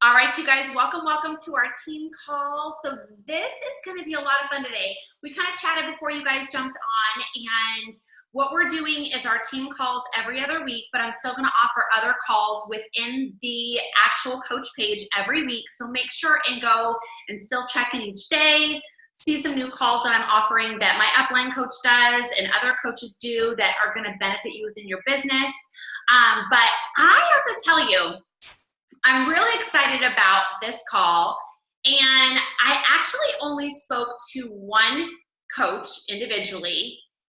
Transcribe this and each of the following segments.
All right, you guys, welcome to our team call. So this is going to be a lot of fun today. We kind of chatted before you guys jumped on, and what we're doing is our team calls every other week, but I'm still going to offer other calls within the actual coach page every week. So make sure and go and still check in each day, see some new calls that I'm offering that my upline coach does and other coaches do that are going to benefit you within your business. But I have to tell you, I'm really excited about this call, and I actually only spoke to one coach individually,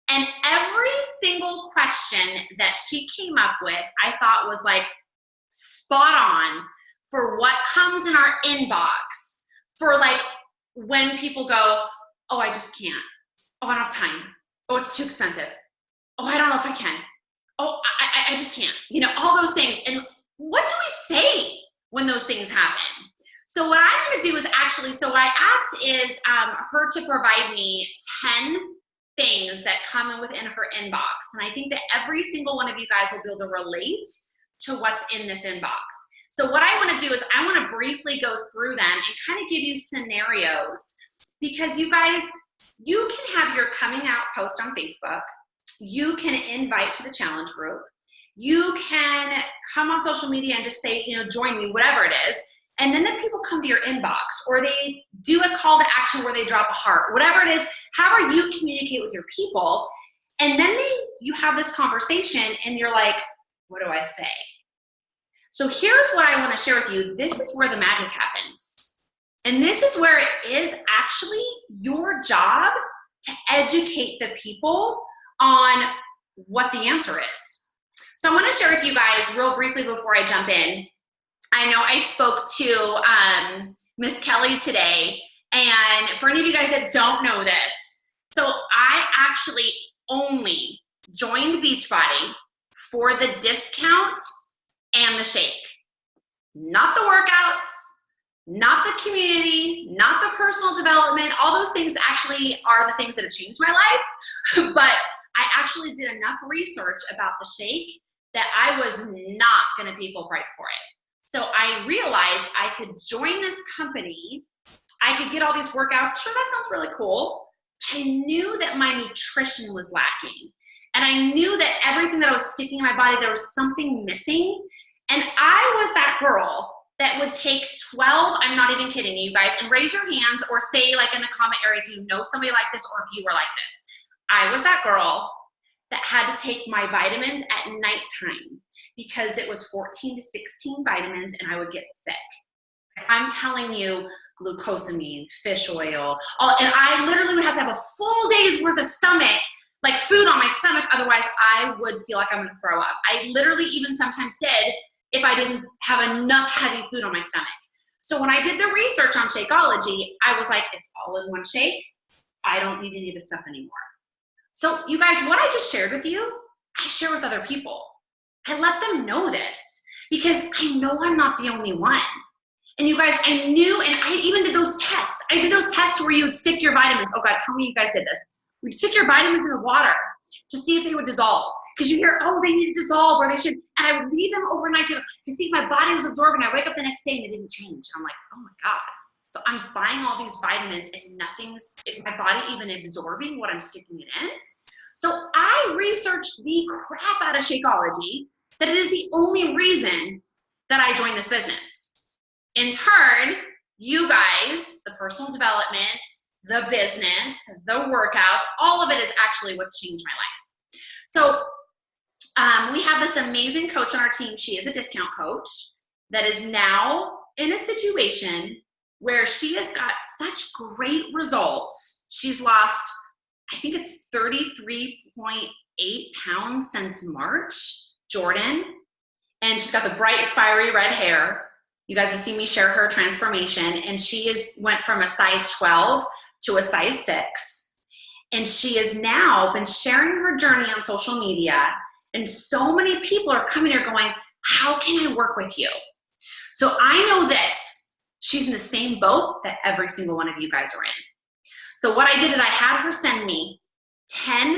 and every single question that she came up with I thought was like spot on for what comes in our inbox for like when people go, oh, I just can't. Oh, I don't have time. Oh, it's too expensive. Oh, I don't know if I can. Oh, I just can't. You know, all those things. And what do we say when those things happen? So what I'm going to do is actually, so what I asked is her to provide me 10 things that come in within her inbox. And I think that every single one of you guys will be able to relate to what's in this inbox. So what I want to do is I want to briefly go through them and kind of give you scenarios, because you guys, you can have your coming out post on Facebook. You can invite to the challenge group. You can come on social media and just say, you know, join me, whatever it is. And then the people come to your inbox, or they do a call to action where they drop a heart, whatever it is, however you communicate with your people. And then you have this conversation and you're like, what do I say? So here's what I want to share with you. This is where the magic happens. And this is where it is actually your job to educate the people on what the answer is. So I want to share with you guys real briefly before I jump in. I know I spoke to Miss Kelly today, and for any of you guys that don't know this, so I actually only joined Beachbody for the discount and the shake. Not the workouts, not the community, not the personal development. All those things actually are the things that have changed my life, but I actually did enough research about the shake that I was not going to pay full price for it. So I realized I could join this company. I could get all these workouts. Sure, that sounds really cool. I knew that my nutrition was lacking. And I knew that everything that I was sticking in my body, there was something missing. And I was that girl that would take 12, I'm not even kidding you guys, and raise your hands or say like in the comment area if you know somebody like this or if you were like this. I was that girl that had to take my vitamins at nighttime because it was 14 to 16 vitamins and I would get sick. I'm telling you, glucosamine, fish oil, and I literally would have to have a full day's worth of stomach, like food on my stomach, otherwise I would feel like I'm gonna throw up. I literally even sometimes did if I didn't have enough heavy food on my stomach. So when I did the research on Shakeology, I was like, it's all in one shake. I don't need any of this stuff anymore. So you guys, what I just shared with you, I share with other people. I let them know this because I know I'm not the only one. And you guys, I knew, and I even did those tests. I did those tests where you would stick your vitamins. Oh God, tell me you guys did this. We'd stick your vitamins in the water to see if they would dissolve. Because you hear, oh, they need to dissolve, or they should. And I would leave them overnight to see if my body was absorbing. I wake up the next day and they didn't change. I'm like, oh my God. So I'm buying all these vitamins and is my body even absorbing what I'm sticking it in? So I researched the crap out of Shakeology that it is the only reason that I joined this business. In turn, you guys, the personal development, the business, the workouts, all of it is actually what's changed my life. So we have this amazing coach on our team. She is a discount coach that is now in a situation where she has got such great results. She's lost, I think it's 33.8 pounds since March, Jordan. And she's got the bright, fiery red hair. You guys have seen me share her transformation. And she went from a size 12 to a size 6. And she has now been sharing her journey on social media. And so many people are coming here going, how can I work with you? So I know this. She's in the same boat that every single one of you guys are in. So what I did is I had her send me 10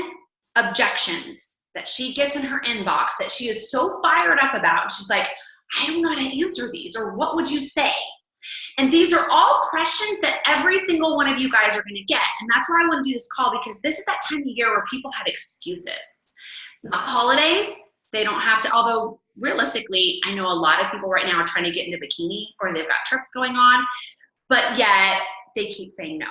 objections that she gets in her inbox that she is so fired up about. She's like, I don't know how to answer these, or what would you say? And these are all questions that every single one of you guys are gonna get. And that's why I wanna do this call, because this is that time of year where people have excuses. It's not the holidays, they don't have to, although realistically, I know a lot of people right now are trying to get into bikini, or they've got trips going on, but yet they keep saying no.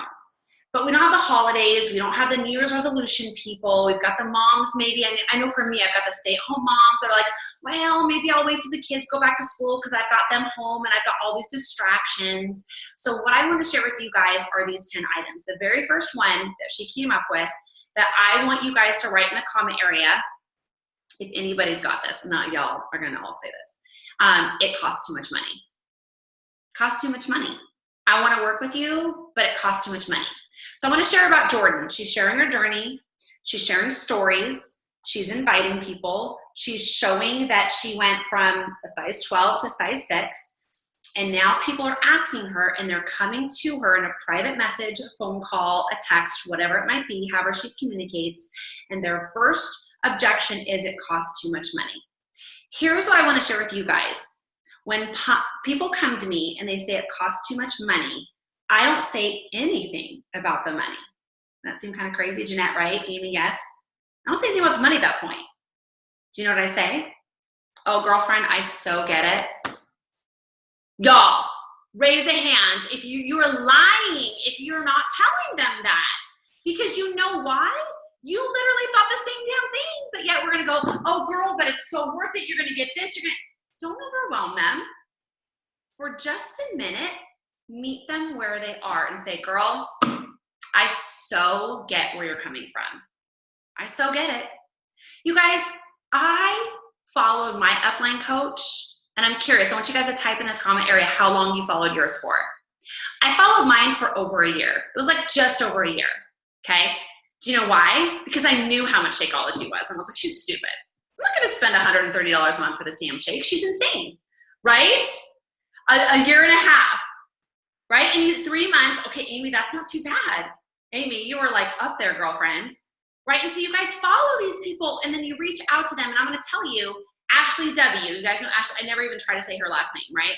But we don't have the holidays, we don't have the New Year's resolution people, we've got the moms maybe, I know for me, I've got the stay-at-home moms that are like, well, maybe I'll wait till the kids go back to school because I've got them home and I've got all these distractions. So what I want to share with you guys are these 10 items. The very first one that she came up with that I want you guys to write in the comment area, if anybody's got this, not y'all are gonna all say this, it costs too much money. Costs too much money. I want to work with you, but it costs too much money. So I want to share about Jordan. She's sharing her journey. She's sharing stories. She's inviting people. She's showing that she went from a size 12 to size 6. And now people are asking her, and they're coming to her in a private message, a phone call, a text, whatever it might be, however she communicates. And their first objection is it costs too much money. Here's what I want to share with you guys. When people come to me and they say it costs too much money, I don't say anything about the money. That seemed kind of crazy, Jeanette, right? Amy, yes? I don't say anything about the money at that point. Do you know what I say? Oh, girlfriend, I so get it. Y'all, raise a hand if you are lying, if you're not telling them that. Because you know why? You literally thought the same damn thing, but yet we're gonna go, oh girl, but it's so worth it, you're gonna get this, don't overwhelm them. For just a minute, meet them where they are and say, girl, I so get where you're coming from. I so get it. You guys, I followed my upline coach, and I'm curious, I want you guys to type in this comment area how long you followed yours for. I followed mine for over a year. It was like just over a year, okay? Do you know why? Because I knew how much Shakeology was. And I was like, she's stupid. I'm not gonna spend $130 a month for this damn shake. She's insane, right? A year and a half, right? And 3 months, okay, Amy, that's not too bad. Amy, you were like up there, girlfriend, right? And so you guys follow these people and then you reach out to them, and I'm gonna tell you, Ashley W, you guys know Ashley, I never even try to say her last name, right?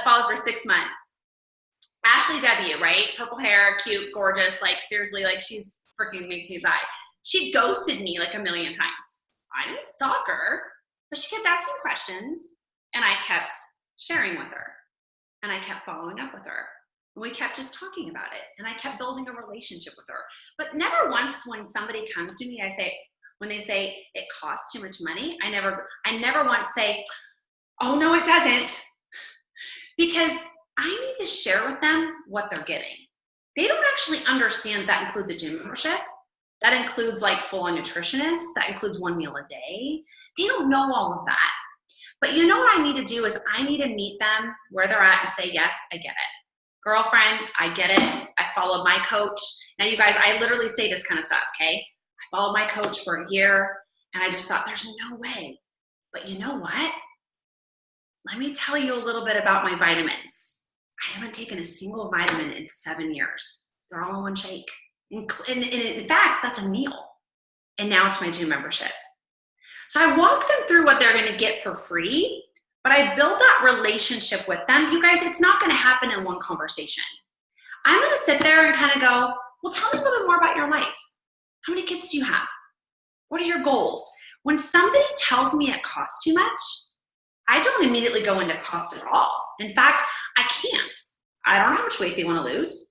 Followed for 6 months. Ashley W, right? Purple hair, cute, gorgeous, like seriously, like she's freaking makes me die. She ghosted me like a million times. I didn't stalk her, but she kept asking questions, and I kept sharing with her, and I kept following up with her, and we kept just talking about it, and I kept building a relationship with her. But never once when somebody comes to me, when they say it costs too much money, I never once say, oh no, it doesn't, because I need to share with them what they're getting. They don't actually understand that includes a gym membership. That includes like full-on nutritionists. That includes 1 meal a day. They don't know all of that. But you know what I need to do is I need to meet them where they're at and say, yes, I get it. Girlfriend, I get it. I followed my coach. Now you guys, I literally say this kind of stuff, okay? I followed my coach for a year, and I just thought there's no way. But you know what? Let me tell you a little bit about my vitamins. I haven't taken a single vitamin in 7 years. They're all in one shake. In fact, that's a meal. And now it's my gym membership. So I walk them through what they're gonna get for free, but I build that relationship with them. You guys, it's not gonna happen in one conversation. I'm gonna sit there and kind of go, well, tell me a little bit more about your life. How many kids do you have? What are your goals? When somebody tells me it costs too much, I don't immediately go into cost at all. In fact, I can't. I don't know how much weight they wanna lose.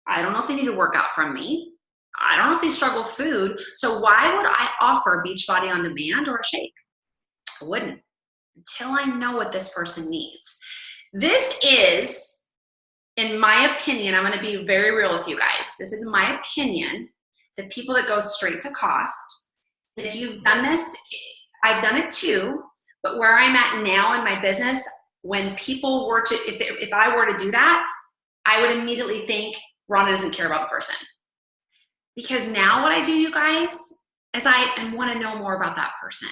I don't know if they need a workout from me. I don't know if they struggle with food. So why would I offer Beachbody On Demand or a shake? I wouldn't, until I know what this person needs. This is, in my opinion, I'm gonna be very real with you guys. This is my opinion, the people that go straight to cost. And if you've done this, I've done it too, but where I'm at now in my business, when people were to, if I were to do that, I would immediately think, Rhonda doesn't care about the person. Because now what I do, you guys, is I want to know more about that person.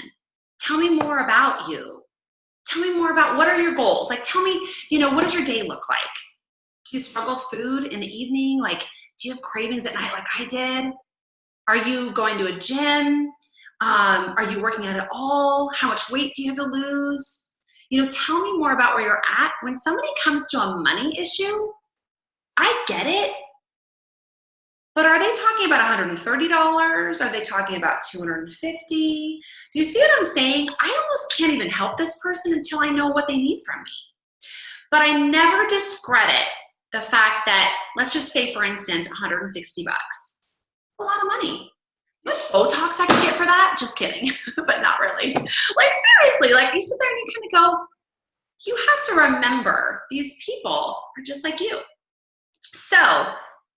Tell me more about you. Tell me more about what are your goals? Like, tell me, what does your day look like? Do you struggle with food in the evening? Like, do you have cravings at night like I did? Are you going to a gym? Are you working out at all? How much weight do you have to lose? tell me more about where you're at. When somebody comes to a money issue, I get it. But are they talking about $130? Are they talking about $250? Do you see what I'm saying? I almost can't even help this person until I know what they need from me. But I never discredit the fact that, let's just say, for instance, $160. It's a lot of money. What Botox I could get for that? Just kidding, but not really. Like, seriously, like, you sit there and you kind of go, you have to remember these people are just like you. So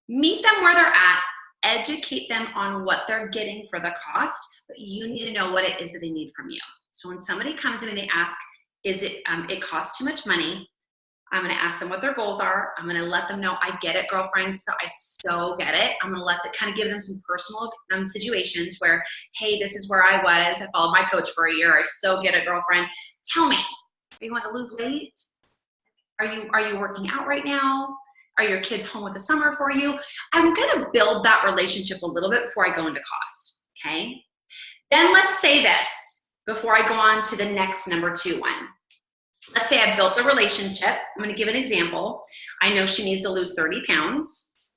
meet them where they're at, educate them on what they're getting for the cost, but you need to know what it is that they need from you. So when somebody comes in and they ask, is it, it costs too much money? I'm going to ask them what their goals are. I'm going to let them know, I get it, girlfriends. So I so get it. I'm going to let them kind of give them some personal situations where, hey, this is where I was. I followed my coach for a year. I so get it, girlfriend. Tell me, do you want to lose weight? Are you working out right now? Are your kids home with the summer for you? I'm going to build that relationship a little bit before I go into cost. Okay. Then let's say this before I go on to the next number 2 one. Let's say I built the relationship. I'm going to give an example. I know she needs to lose 30 pounds.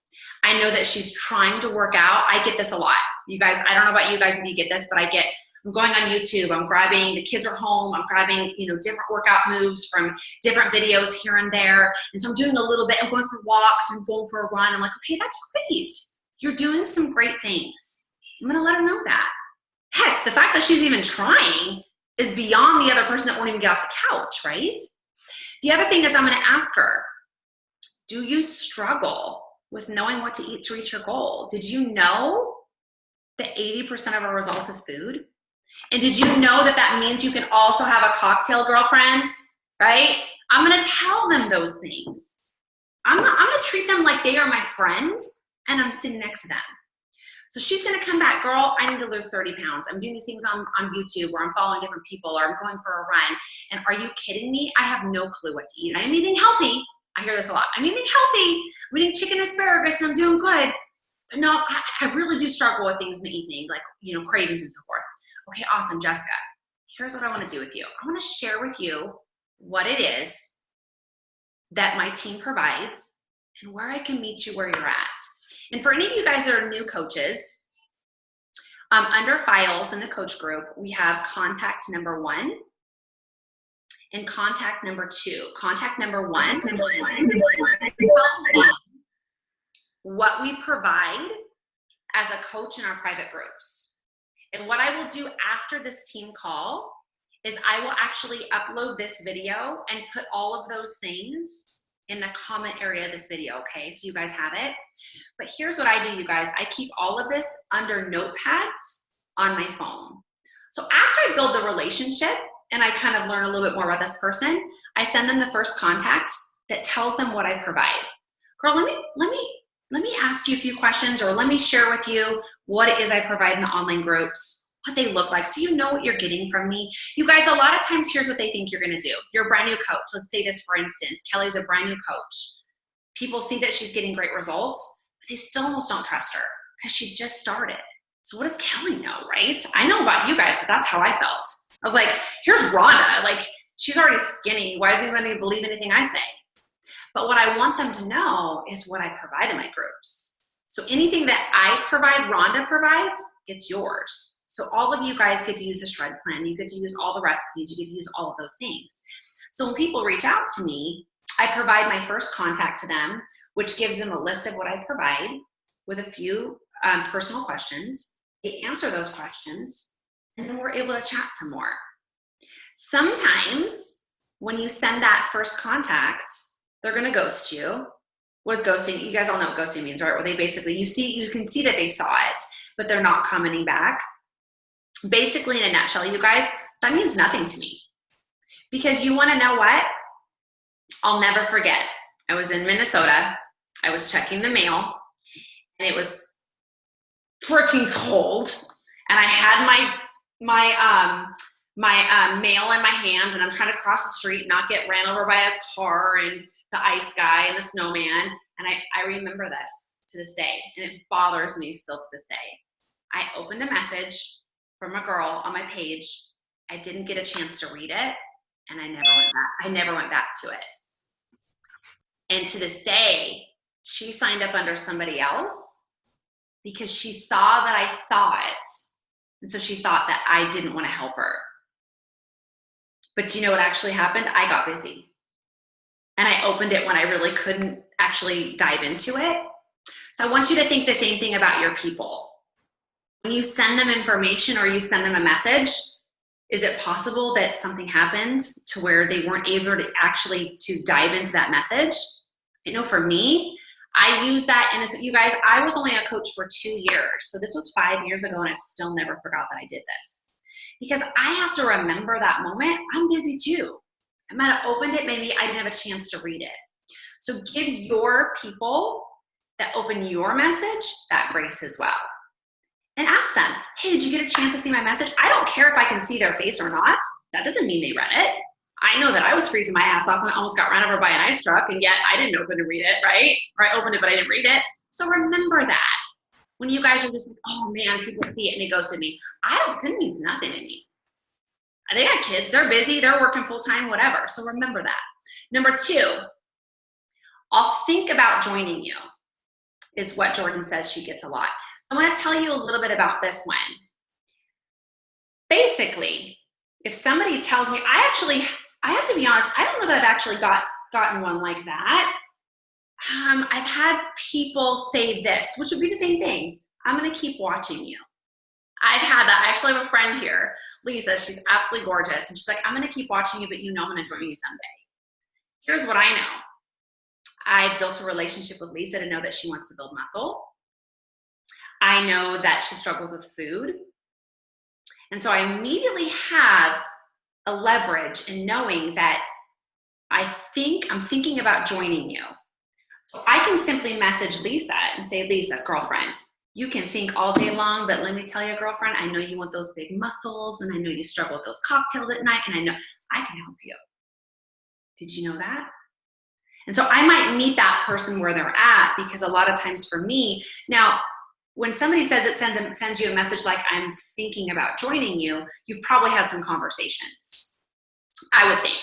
I know that she's trying to work out. I get this a lot. You guys, I don't know about you guys if you get this, but I'm going on YouTube. I'm grabbing, the kids are home. I'm grabbing, different workout moves from different videos here and there. And so I'm doing a little bit. I'm going for walks. I'm going for a run. I'm like, okay, that's great. You're doing some great things. I'm going to let her know that. Heck, the fact that she's even trying is beyond the other person that won't even get off the couch, right? The other thing is I'm going to ask her, do you struggle with knowing what to eat to reach your goal? Did you know that 80% of our results is food? And did you know that that means you can also have a cocktail, girlfriend, right? I'm going to tell them those things. I'm going to treat them like they are my friend and I'm sitting next to them. So she's going to come back, girl, I need to lose 30 pounds. I'm doing these things on YouTube where I'm following different people or I'm going for a run. And are you kidding me? I have no clue what to eat. I'm eating healthy. I hear this a lot. I'm eating healthy. I'm eating chicken asparagus and I'm doing good. But no, I really do struggle with things in the evening, like, cravings and so forth. Okay, awesome, Jessica. Here's what I want to do with you. I want to share with you what it is that my team provides and where I can meet you where you're at. And for any of you guys that are new coaches, under files in the coach group, we have contact number 1 and contact number 2. Contact number 1 what we provide as a coach in our private groups. And what I will do after this team call is I will actually upload this video and put all of those things in the comment area of this video, okay? So you guys have it. But here's what I do, you guys. I keep all of this under notepads on my phone. So after I build the relationship and I kind of learn a little bit more about this person, I send them the first contact that tells them what I provide. Girl, let me ask you a few questions, or let me share with you what it is I provide in the online groups, what they look like, so you know what you're getting from me. You guys, a lot of times, here's what they think you're gonna do. You're a brand new coach. Let's say this, for instance, Kelly's a brand new coach. People see that she's getting great results, but they still almost don't trust her because she just started. So what does Kelly know, right? I know about you guys, but that's how I felt. I was like, here's Rhonda. Like, she's already skinny. Why is anybody gonna believe anything I say? But what I want them to know is what I provide in my groups. So anything that I provide, Rhonda provides, it's yours. So all of you guys get to use the shred plan. You get to use all the recipes. You get to use all of those things. So when people reach out to me, I provide my first contact to them, which gives them a list of what I provide with a few personal questions. They answer those questions, and then we're able to chat some more. Sometimes when you send that first contact, they're going to ghost you. What is ghosting? You guys all know what ghosting means, right? Where they basically, you can see that they saw it, but they're not commenting back. Basically, in a nutshell, you guys, that means nothing to me. Because you want to know what? I'll never forget. I was in Minnesota. I was checking the mail, and it was freaking cold. And I had my mail in my hands, and I'm trying to cross the street, not get ran over by a car and the ice guy and the snowman. And I remember this to this day, and it bothers me still to this day. I opened a message from a girl on my page. I didn't get a chance to read it, And I never went back. I never went back to it. And to this day, she signed up under somebody else because she saw that I saw it. And so she thought that I didn't want to help her. But do you know what actually happened? I got busy. And I opened it when I really couldn't actually dive into it. So I want you to think the same thing about your people. When you send them information or you send them a message, is it possible that something happened to where they weren't able to actually dive into that message? I know for me, I use that, and as you guys, I was only a coach for 2 years. So this was 5 years ago, and I still never forgot that I did this. Because I have to remember that moment. I'm busy too. I might have opened it, maybe I didn't have a chance to read it. So give your people that open your message that grace as well. And ask them, hey, did you get a chance to see my message? I don't care if I can see their face or not. That doesn't mean they read it. I know that I was freezing my ass off and I almost got run over by an ice truck, and yet I didn't open to read it, right? Or I opened it, but I didn't read it. So remember that. When you guys are just like, oh man, people see it and it goes to me. It means nothing to me. They got kids, they're busy, they're working full time, whatever. So remember that. Number 2, I'll think about joining you, is what Jordan says she gets a lot. So I'm going to tell you a little bit about this one. Basically, if somebody tells me, I have to be honest, I don't know that I've actually gotten one like that. I've had people say this, which would be the same thing. I'm going to keep watching you. I've had that. I actually have a friend here, Lisa. She's absolutely gorgeous. And she's like, I'm going to keep watching you, but you know I'm going to join you someday. Here's what I know. I built a relationship with Lisa to know that she wants to build muscle. I know that she struggles with food. And so I immediately have a leverage in knowing that I'm thinking about joining you. So I can simply message Lisa and say, Lisa, girlfriend, you can think all day long, but let me tell you, girlfriend, I know you want those big muscles, and I know you struggle with those cocktails at night, and I know I can help you. Did you know that? And so I might meet that person where they're at, because a lot of times for me, now, when somebody says it sends you a message like, I'm thinking about joining you, you've probably had some conversations, I would think,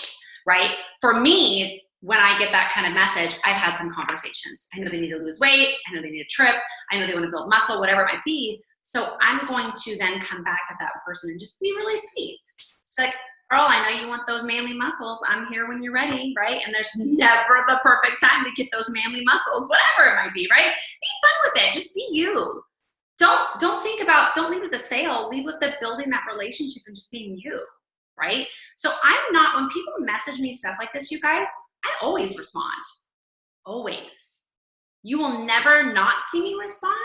right? For me, when I get that kind of message, I've had some conversations. I know they need to lose weight. I know they need a trip. I know they want to build muscle, whatever it might be. So I'm going to then come back at that person and just be really sweet. It's like, girl, I know you want those manly muscles. I'm here when you're ready, right? And there's never the perfect time to get those manly muscles, whatever it might be, right? Be fun with it. Just be you. Don't lead with the sale. Lead with the building that relationship and just being you, right? So when people message me stuff like this, you guys, I always respond. Always. You will never not see me respond,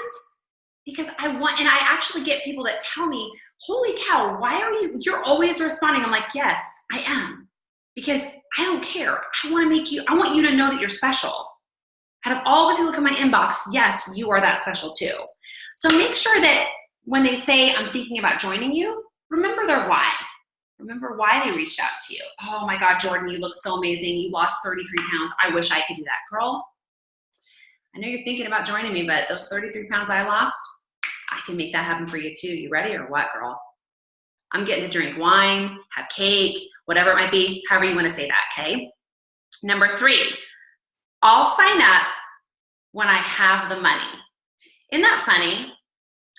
because and I actually get people that tell me, holy cow, you're always responding. I'm like, yes, I am. Because I don't care. I want you to know that you're special. Out of all the people who come in my inbox, yes, you are that special too. So make sure that when they say, I'm thinking about joining you, remember their why. Remember why they reached out to you. Oh my God, Jordan, you look so amazing. You lost 33 pounds. I wish I could do that. Girl, I know you're thinking about joining me, but those 33 pounds I lost, I can make that happen for you too. You ready or what, girl? I'm getting to drink wine, have cake, whatever it might be, however you want to say that, okay? Number 3, I'll sign up when I have the money. Isn't that funny?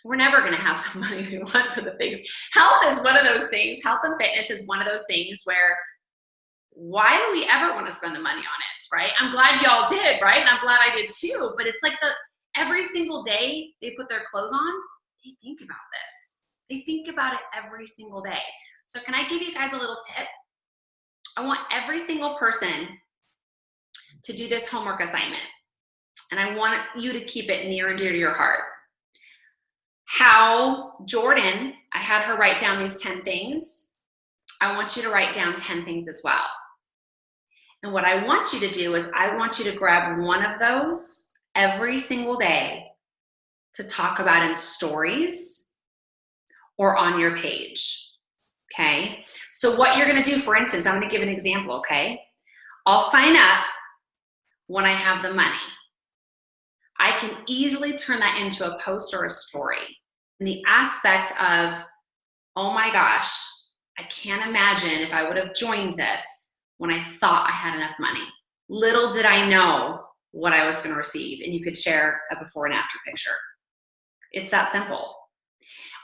We're never going to have the money we want for the things. Health is one of those things. Health and fitness is one of those things where, why do we ever want to spend the money on it, right? I'm glad y'all did, right? And I'm glad I did too. But it's like every single day they put their clothes on, they think about this. They think about it every single day. So can I give you guys a little tip? I want every single person to do this homework assignment. And I want you to keep it near and dear to your heart. How Jordan, I had her write down these 10 things. I want you to write down 10 things as well. And what I want you to do is I want you to grab one of those every single day to talk about in stories or on your page, okay? So what you're gonna do, for instance, I'm gonna give an example, okay? I'll sign up when I have the money. I can easily turn that into a post or a story in the aspect of, oh my gosh, I can't imagine if I would have joined this when I thought I had enough money. Little did I know what I was going to receive. And you could share a before and after picture. It's that simple.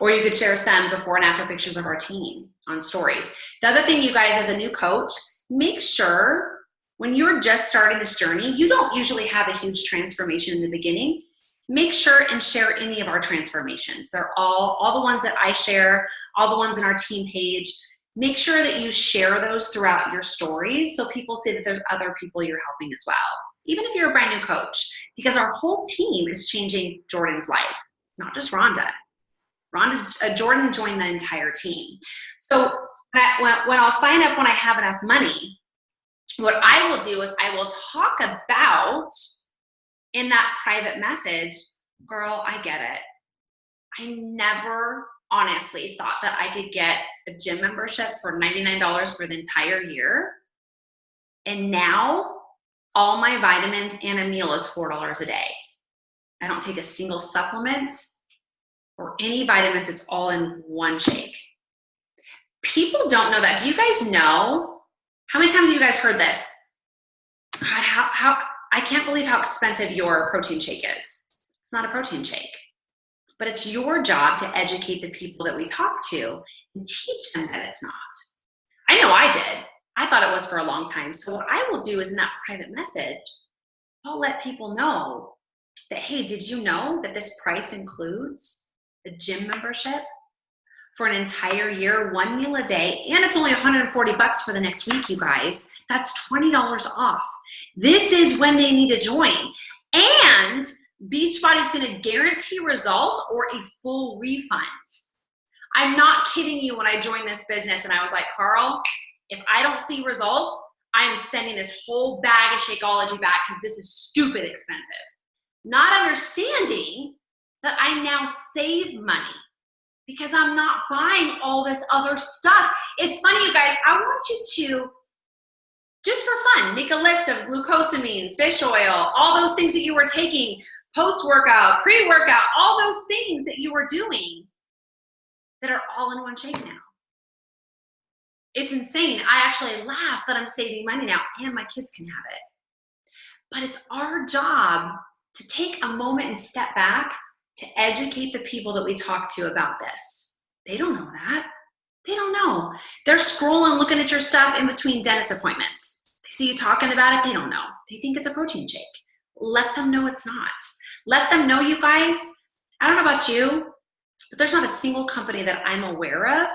Or you could share some before and after pictures of our team on stories. The other thing, you guys, as a new coach, make sure when you're just starting this journey, you don't usually have a huge transformation in the beginning. Make sure and share any of our transformations. They're all the ones that I share, all the ones in our team page. Make sure that you share those throughout your stories so people see that there's other people you're helping as well, even if you're a brand new coach, because our whole team is changing Jordan's life, not just Rhonda. Jordan joined the entire team. So when I'll sign up when I have enough money, what I will do is I will talk about in that private message, girl, I get it. I never honestly thought that I could get a gym membership for $99 for the entire year. And now all my vitamins and a meal is $4 a day. I don't take a single supplement or any vitamins. It's all in one shake. People don't know that. Do you guys know? How many times have you guys heard this? God, how I can't believe how expensive your protein shake is. It's not a protein shake. But it's your job to educate the people that we talk to and teach them that it's not. I know I did. I thought it was for a long time. So what I will do is in that private message, I'll let people know that, hey, did you know that this price includes the gym membership for an entire year, 1 meal a day, and it's only $140 for the next week, you guys. That's $20 off. This is when they need to join. And Beachbody's gonna guarantee results or a full refund. I'm not kidding you when I joined this business and I was like, Carl, if I don't see results, I'm sending this whole bag of Shakeology back because this is stupid expensive. Not understanding that I now save money because I'm not buying all this other stuff. It's funny, you guys, I want you to, just for fun, make a list of glucosamine, fish oil, all those things that you were taking, post-workout, pre-workout, all those things that you were doing that are all in one shake now. It's insane. I actually laugh that I'm saving money now and my kids can have it. But it's our job to take a moment and step back to educate the people that we talk to about this. They don't know that. They don't know. They're scrolling, looking at your stuff in between dentist appointments. They see you talking about it. They don't know. They think it's a protein shake. Let them know it's not. Let them know, you guys. I don't know about you, but there's not a single company that I'm aware of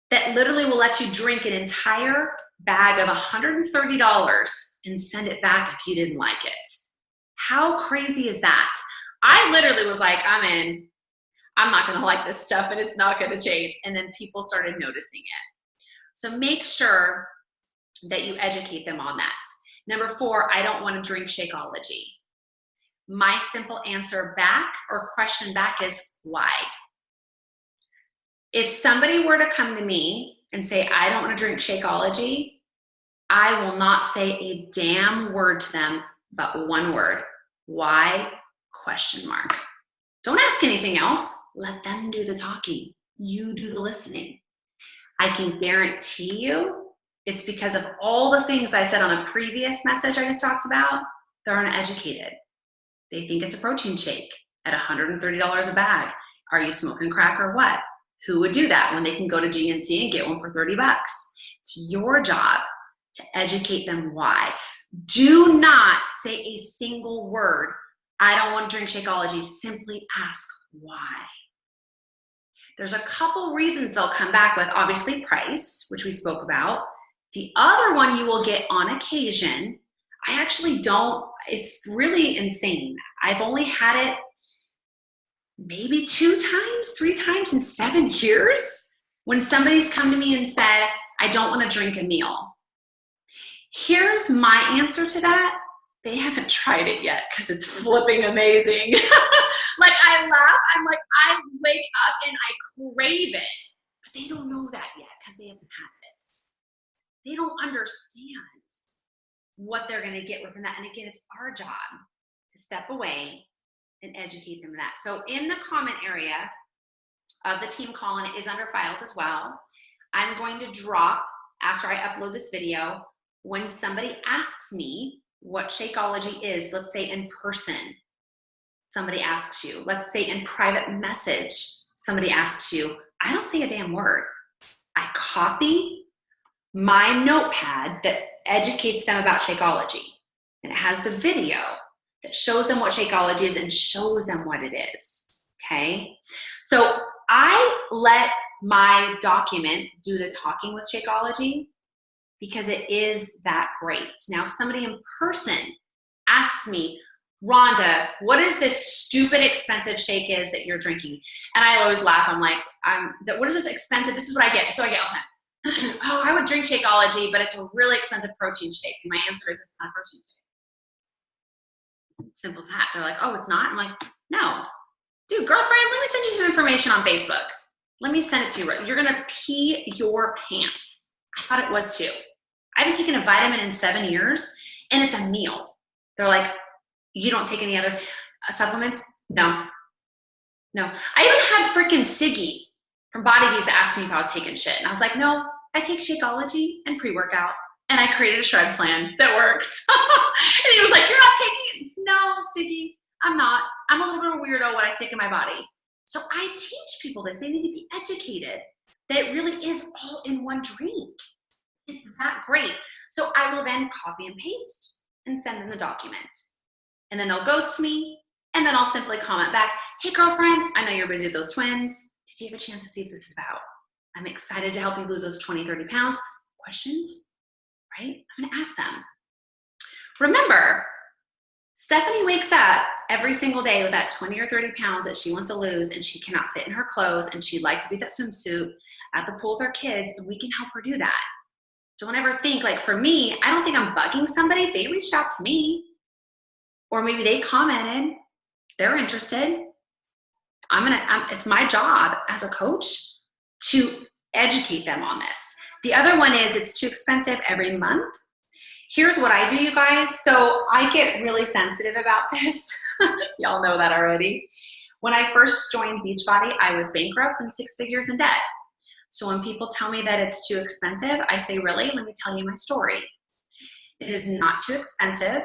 that literally will let you drink an entire bag of $130 and send it back if you didn't like it. How crazy is that? I literally was like, I'm in. I'm not going to like this stuff and it's not going to change. And then people started noticing it. So make sure that you educate them on that. Number 4, I don't want to drink Shakeology. My simple answer back or question back is why? If somebody were to come to me and say, I don't want to drink Shakeology, I will not say a damn word to them but one word. Why? Question mark. Don't ask anything else. Let them do the talking. You do the listening. I can guarantee you it's because of all the things I said on the previous message I just talked about. They're uneducated. They think it's a protein shake at $130 a bag. Are you smoking crack or what? Who would do that when they can go to GNC and get one for $30? It's your job to educate them why. Do not say a single word. I don't want to drink Shakeology. Simply ask why. There's a couple reasons they'll come back with. Obviously, price, which we spoke about. The other one you will get on occasion, I actually don't, it's really insane. I've only had it maybe 2 times, 3 times in 7 years when somebody's come to me and said, I don't want to drink a meal. Here's my answer to that. They haven't tried it yet because it's flipping amazing. Like I laugh, I'm like, I wake up and I crave it, but they don't know that yet because they haven't had it. They don't understand what they're going to get within that. And again, it's our job to step away and educate them in that. So in the comment area of the team call, and it is under files as well, I'm going to drop after I upload this video when somebody asks me what Shakeology is, let's say in person, somebody asks you, let's say in private message, somebody asks you, I don't say a damn word. I copy my notepad that educates them about Shakeology. And it has the video that shows them what Shakeology is and shows them what it is, okay? So I let my document do the talking with Shakeology because it is that great. Now, if somebody in person asks me, Rhonda, what is this stupid expensive shake is that you're drinking? And I always laugh. I'm like, what is this expensive? This is what I get. So I get all the time. Oh, I would drink Shakeology, but it's a really expensive protein shake. And my answer is it's not a protein shake. Simple as that. They're like, oh, it's not? I'm like, no. Dude, girlfriend, let me send you some information on Facebook. Let me send it to you. You're going to pee your pants. I thought it was too. I haven't taken a vitamin in 7 years, and it's a meal. They're like, you don't take any other supplements? No. No. I even had freaking Siggy from Body Views ask me if I was taking shit. And I was like, no, I take Shakeology and pre-workout. And I created a shred plan that works. And he was like, you're not taking it? No, Siggy, I'm not. I'm a little bit of a weirdo what I stick in my body. So I teach people this. They need to be educated that it really is all in one drink. It's that great. So I will then copy and paste and send them the document. And then they'll ghost me. And then I'll simply comment back, hey, girlfriend, I know you're busy with those twins. Did you have a chance to see what this is about? I'm excited to help you lose those 20, 30 pounds. Questions, right? I'm going to ask them. Remember, Stephanie wakes up every single day with that 20 or 30 pounds that she wants to lose, and she cannot fit in her clothes, and she'd like to be that swimsuit at the pool with her kids, and we can help her do that. Don't ever think, like for me, I don't think I'm bugging somebody. They reached out to me, or maybe they commented. They're interested. It's my job as a coach to educate them on this. The other one is it's too expensive every month. Here's what I do, you guys. So I get really sensitive about this. Y'all know that already. When I first joined Beachbody, I was bankrupt and 6 figures in debt. So when people tell me that it's too expensive, I say, really? Let me tell you my story. It is not too expensive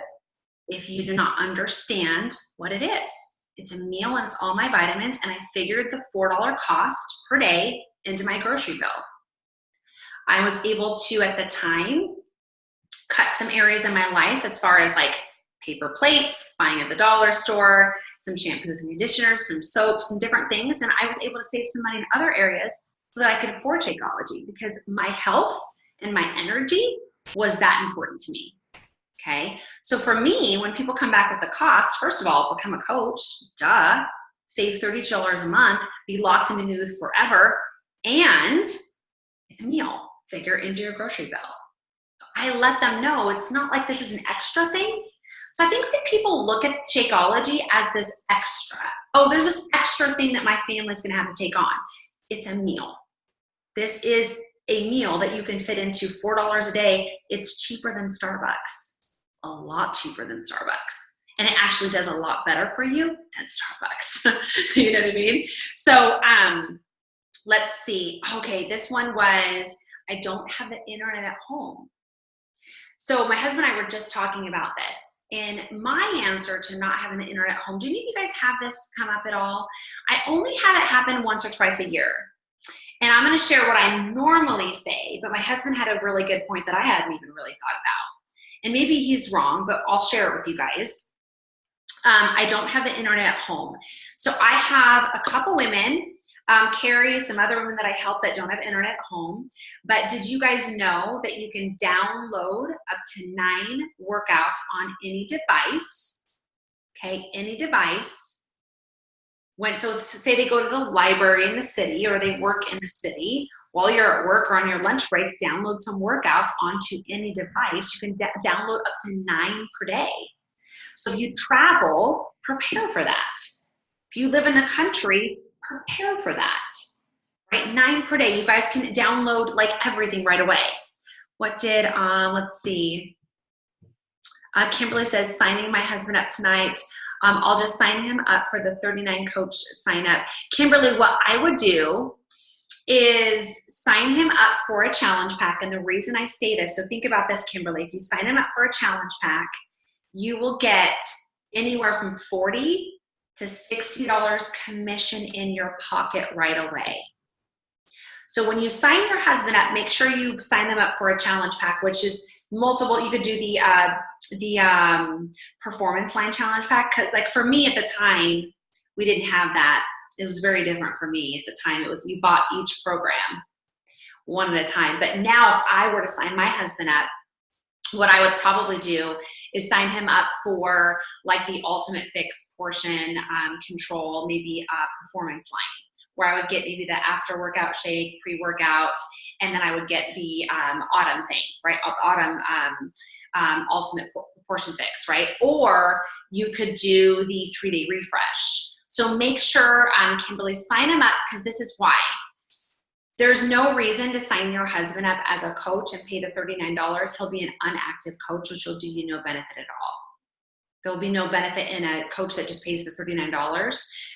if you do not understand what it is. It's a meal and it's all my vitamins, and I figured the $4 cost per day into my grocery bill. I was able to, at the time, cut some areas in my life as far as like paper plates, buying at the dollar store, some shampoos and conditioners, some soaps, some different things. And I was able to save some money in other areas so that I could afford Shakeology because my health and my energy was that important to me. Okay. So for me, when people come back with the cost, first of all, become a coach, duh, save $32 a month, be locked into new forever. And it's a meal, figure into your grocery bill. I let them know it's not like this is an extra thing. So I think that people look at Shakeology as this extra. Oh, there's this extra thing that my family's going to have to take on. It's a meal. This is a meal that you can fit into $4 a day. It's cheaper than Starbucks, a lot cheaper than Starbucks. And it actually does a lot better for you than Starbucks. You know what I mean? So let's see. Okay, this one was, I don't have the internet at home. So my husband and I were just talking about this. And my answer to not having the internet at home, do any of you guys have this come up at all? I only have it happen once or twice a year. And I'm going to share what I normally say, but my husband had a really good point that I hadn't even really thought about. And maybe he's wrong, but I'll share it with you guys. I don't have the internet at home. So I have a couple women, Carrie, some other women that I help that don't have internet at home. But did you guys know that you can download up to 9 workouts on any device? Okay, any device. So say they go to the library in the city or they work in the city, while you're at work or on your lunch break, download some workouts onto any device. You can download up to 9 per day. So if you travel, prepare for that. If you live in the country, prepare for that, right? 9 per day. You guys can download like everything right away. What did, let's see. Kimberly says, signing my husband up tonight. I'll just sign him up for the 39 coach sign up. Kimberly, what I would do is sign him up for a challenge pack. And the reason I say this, so think about this, Kimberly, if you sign him up for a challenge pack, you will get anywhere from $40 to $60 commission in your pocket right away. So when you sign your husband up, make sure you sign them up for a challenge pack, which is multiple. You could do the performance line challenge pack. Like for me at the time, we didn't have that. It was very different for me at the time. It was, you bought each program one at a time. But now if I were to sign my husband up, what I would probably do is sign him up for like the ultimate fix portion, control, maybe performance line, where I would get maybe the after workout shake, pre-workout, and then I would get the autumn thing, right? Autumn ultimate portion fix, right? Or you could do the 3-day refresh. So make sure, Kimberly, sign him up, because this is why. There's no reason to sign your husband up as a coach and pay the $39. He'll be an unactive coach, which will do you no benefit at all. There'll be no benefit in a coach that just pays the $39.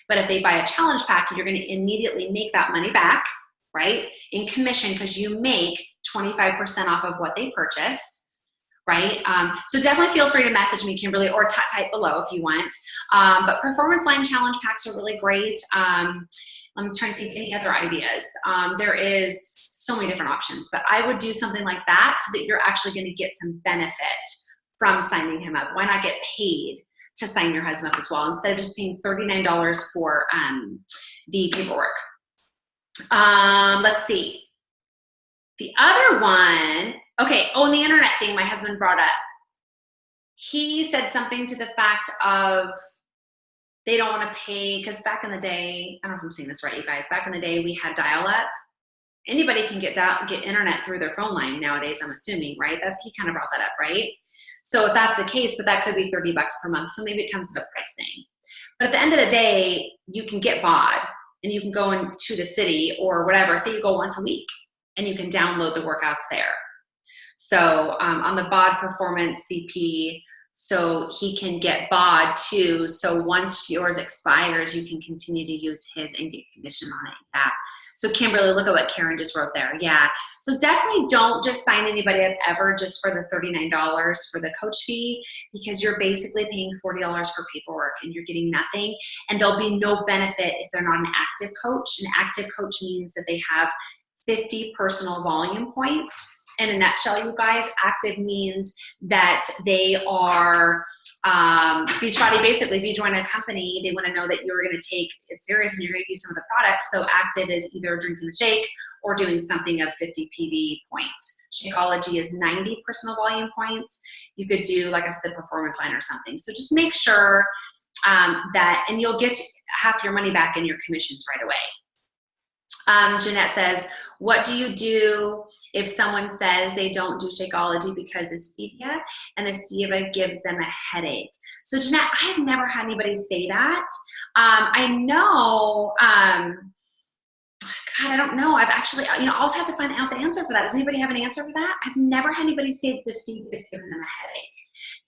But if they buy a challenge pack, you're going to immediately make that money back, right, in commission, because you make 25% off of what they purchase, right? So definitely feel free to message me, Kimberly, or type below if you want. But performance line challenge packs are really great. I'm trying to think any other ideas. There is so many different options, but I would do something like that so that you're actually going to get some benefit from signing him up. Why not get paid to sign your husband up as well, instead of just paying $39 for the paperwork? Let's see. The other one, okay, oh, and the internet thing my husband brought up. He said something to the fact of they don't want to pay, because back in the day, I don't know if I'm saying this right, you guys, back in the day we had dial-up. Anybody can get internet through their phone line nowadays, I'm assuming, right? He kind of brought that up, right? So if that's the case, but that could be $30 per month, so maybe it comes to the price thing. But at the end of the day, you can get BOD, and you can go into the city or whatever, say you go once a week, and you can download the workouts there. So on the BOD Performance CP, so he can get BOD too. So once yours expires, you can continue to use his and get commission on it. Yeah. So Kimberly, look at what Karen just wrote there. Yeah. So definitely don't just sign anybody up ever just for the $39 for the coach fee, because you're basically paying $40 for paperwork and you're getting nothing. And there'll be no benefit if they're not an active coach. An active coach means that they have 50 personal volume points. In a nutshell, you guys, active means that they are Beachbody. Basically, if you join a company, they want to know that you're going to take it serious and you're going to use some of the products. So active is either drinking the shake or doing something of 50 PV points. Shakeology is 90 personal volume points. You could do, like I said, the performance line or something. So just make sure that, and you'll get half your money back in your commissions right away. Jeanette says, what do you do if someone says they don't do Shakeology because of stevia and the stevia gives them a headache? So Jeanette, I have never had anybody say that. I know, God, I don't know. I've actually, I'll have to find out the answer for that. Does anybody have an answer for that? I've never had anybody say that the stevia is giving them a headache.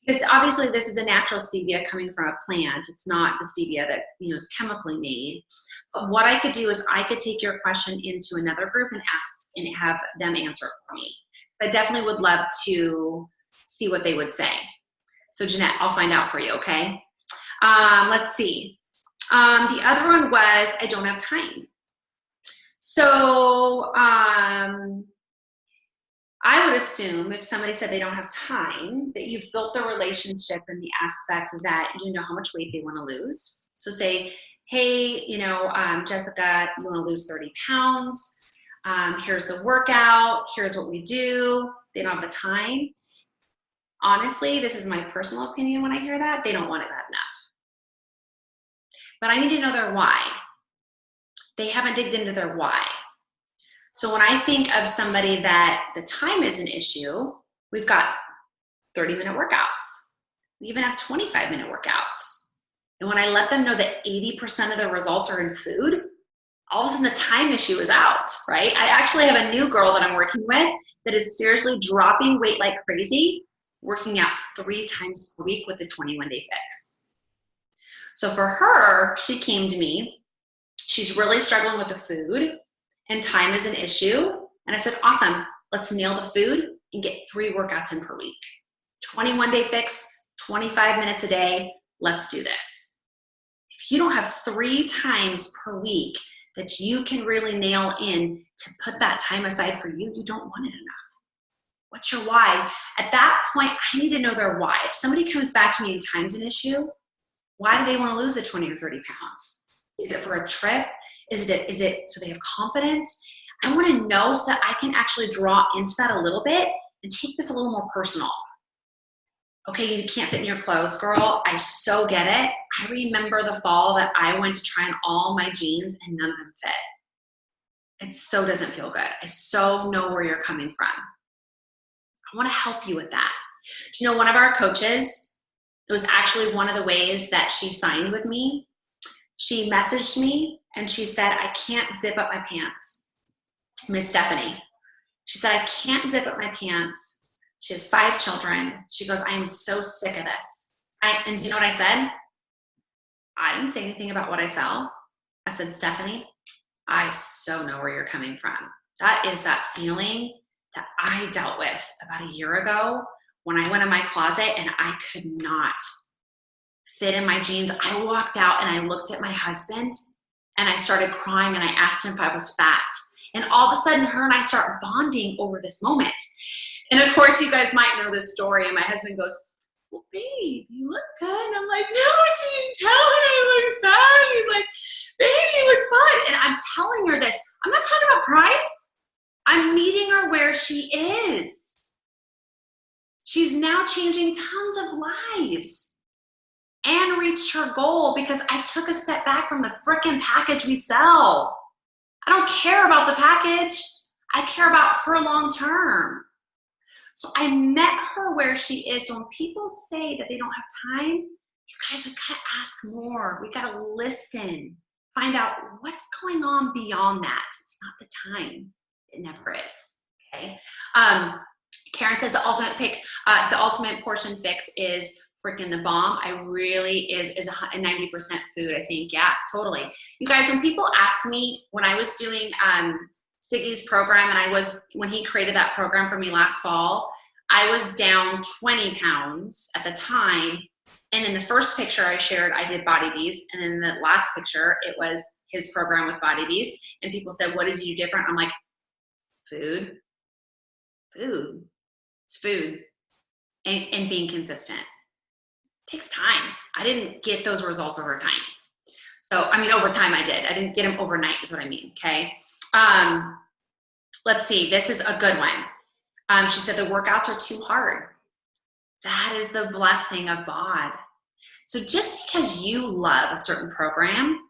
Because obviously this is a natural stevia coming from a plant. It's not the stevia that is chemically made. But what I could do is I could take your question into another group and ask and have them answer for me. I definitely would love to see what they would say. So Jeanette, I'll find out for you, okay? Let's see. The other one was I don't have time. So I would assume if somebody said they don't have time, that you've built the relationship in the aspect that you know how much weight they want to lose. So say, hey, Jessica, you want to lose 30 pounds. Here's the workout. Here's what we do. They don't have the time. Honestly, this is my personal opinion when I hear that. They don't want it bad enough. But I need to know their why. They haven't digged into their why. So when I think of somebody that the time is an issue, we've got 30-minute workouts. We even have 25-minute workouts. And when I let them know that 80% of the results are in food, all of a sudden the time issue is out, right? I actually have a new girl that I'm working with that is seriously dropping weight like crazy, working out 3 times per week with the 21-day fix. So for her, she came to me. She's really struggling with the food. and time is an issue. And I said, awesome, let's nail the food and get 3 workouts in per week. 21-day fix, 25 minutes a day, let's do this. If you don't have 3 times per week that you can really nail in to put that time aside for you, you don't want it enough. What's your why? At that point, I need to know their why. If somebody comes back to me and time's an issue, why do they want to lose the 20 or 30 pounds? Is it for a trip? Is it so they have confidence? I want to know so that I can actually draw into that a little bit and take this a little more personal. Okay, you can't fit in your clothes, girl. I so get it. I remember the fall that I went to try on all my jeans and none of them fit. It so doesn't feel good. I so know where you're coming from. I want to help you with that. Do you know one of our coaches, it was actually one of the ways that she signed with me. She messaged me and she said, I can't zip up my pants. Miss Stephanie. She said, I can't zip up my pants. She has 5 children. She goes, I am so sick of this. And you know what I said? I didn't say anything about what I sell. I said, Stephanie, I so know where you're coming from. That is that feeling that I dealt with about a year ago when I went in my closet and I could not fit in my jeans. I walked out and I looked at my husband and I started crying and I asked him if I was fat. And all of a sudden, her and I start bonding over this moment. And of course, you guys might know this story. And my husband goes, well, babe, you look good. And I'm like, no, she didn't tell her I look fat. He's like, babe, you look fine. And I'm telling her this. I'm not talking about price. I'm meeting her where she is. She's now changing tons of lives and reached her goal because I took a step back from the frickin' package we sell. I don't care about the package. I care about her long term. So I met her where she is. So when people say that they don't have time, you guys, we gotta ask more. We gotta listen, find out what's going on beyond that. It's not the time. It never is, okay? Karen says the ultimate portion fix is freaking the bomb. I really is a 90% food, I think. Yeah, totally. You guys, when people ask me, when I was doing Siggy's program, and when he created that program for me last fall, I was down 20 pounds at the time. And in the first picture I shared, I did Body Beast. And then the last picture, it was his program with Body Beast. And people said, what did you do different? I'm like, food. It's food. And being consistent. It takes time. I didn't get those results over time. So, I mean, over time I did. I didn't get them overnight is what I mean, okay? Let's see. This is a good one. She said the workouts are too hard. That is the blessed thing of bod. So just because you love a certain program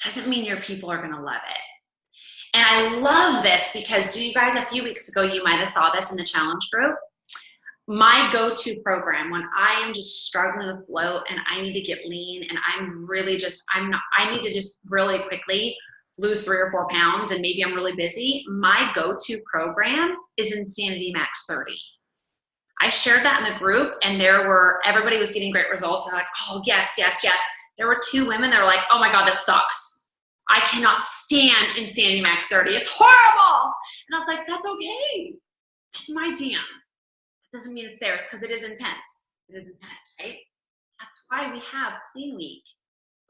doesn't mean your people are going to love it. And I love this because you guys, a few weeks ago, you might have saw this in the challenge group. My go-to program when I am just struggling with bloat and I need to get lean and I need to just really quickly lose 3 or 4 pounds and maybe I'm really busy, my go-to program is Insanity Max 30. I shared that in the group and everybody was getting great results. And they're like, oh, yes. There were 2 women that were like, oh my God, this sucks. I cannot stand Insanity Max 30. It's horrible. And I was like, that's okay. That's my jam. Doesn't mean it's theirs because it is intense. It is intense, right? That's why we have Clean Week.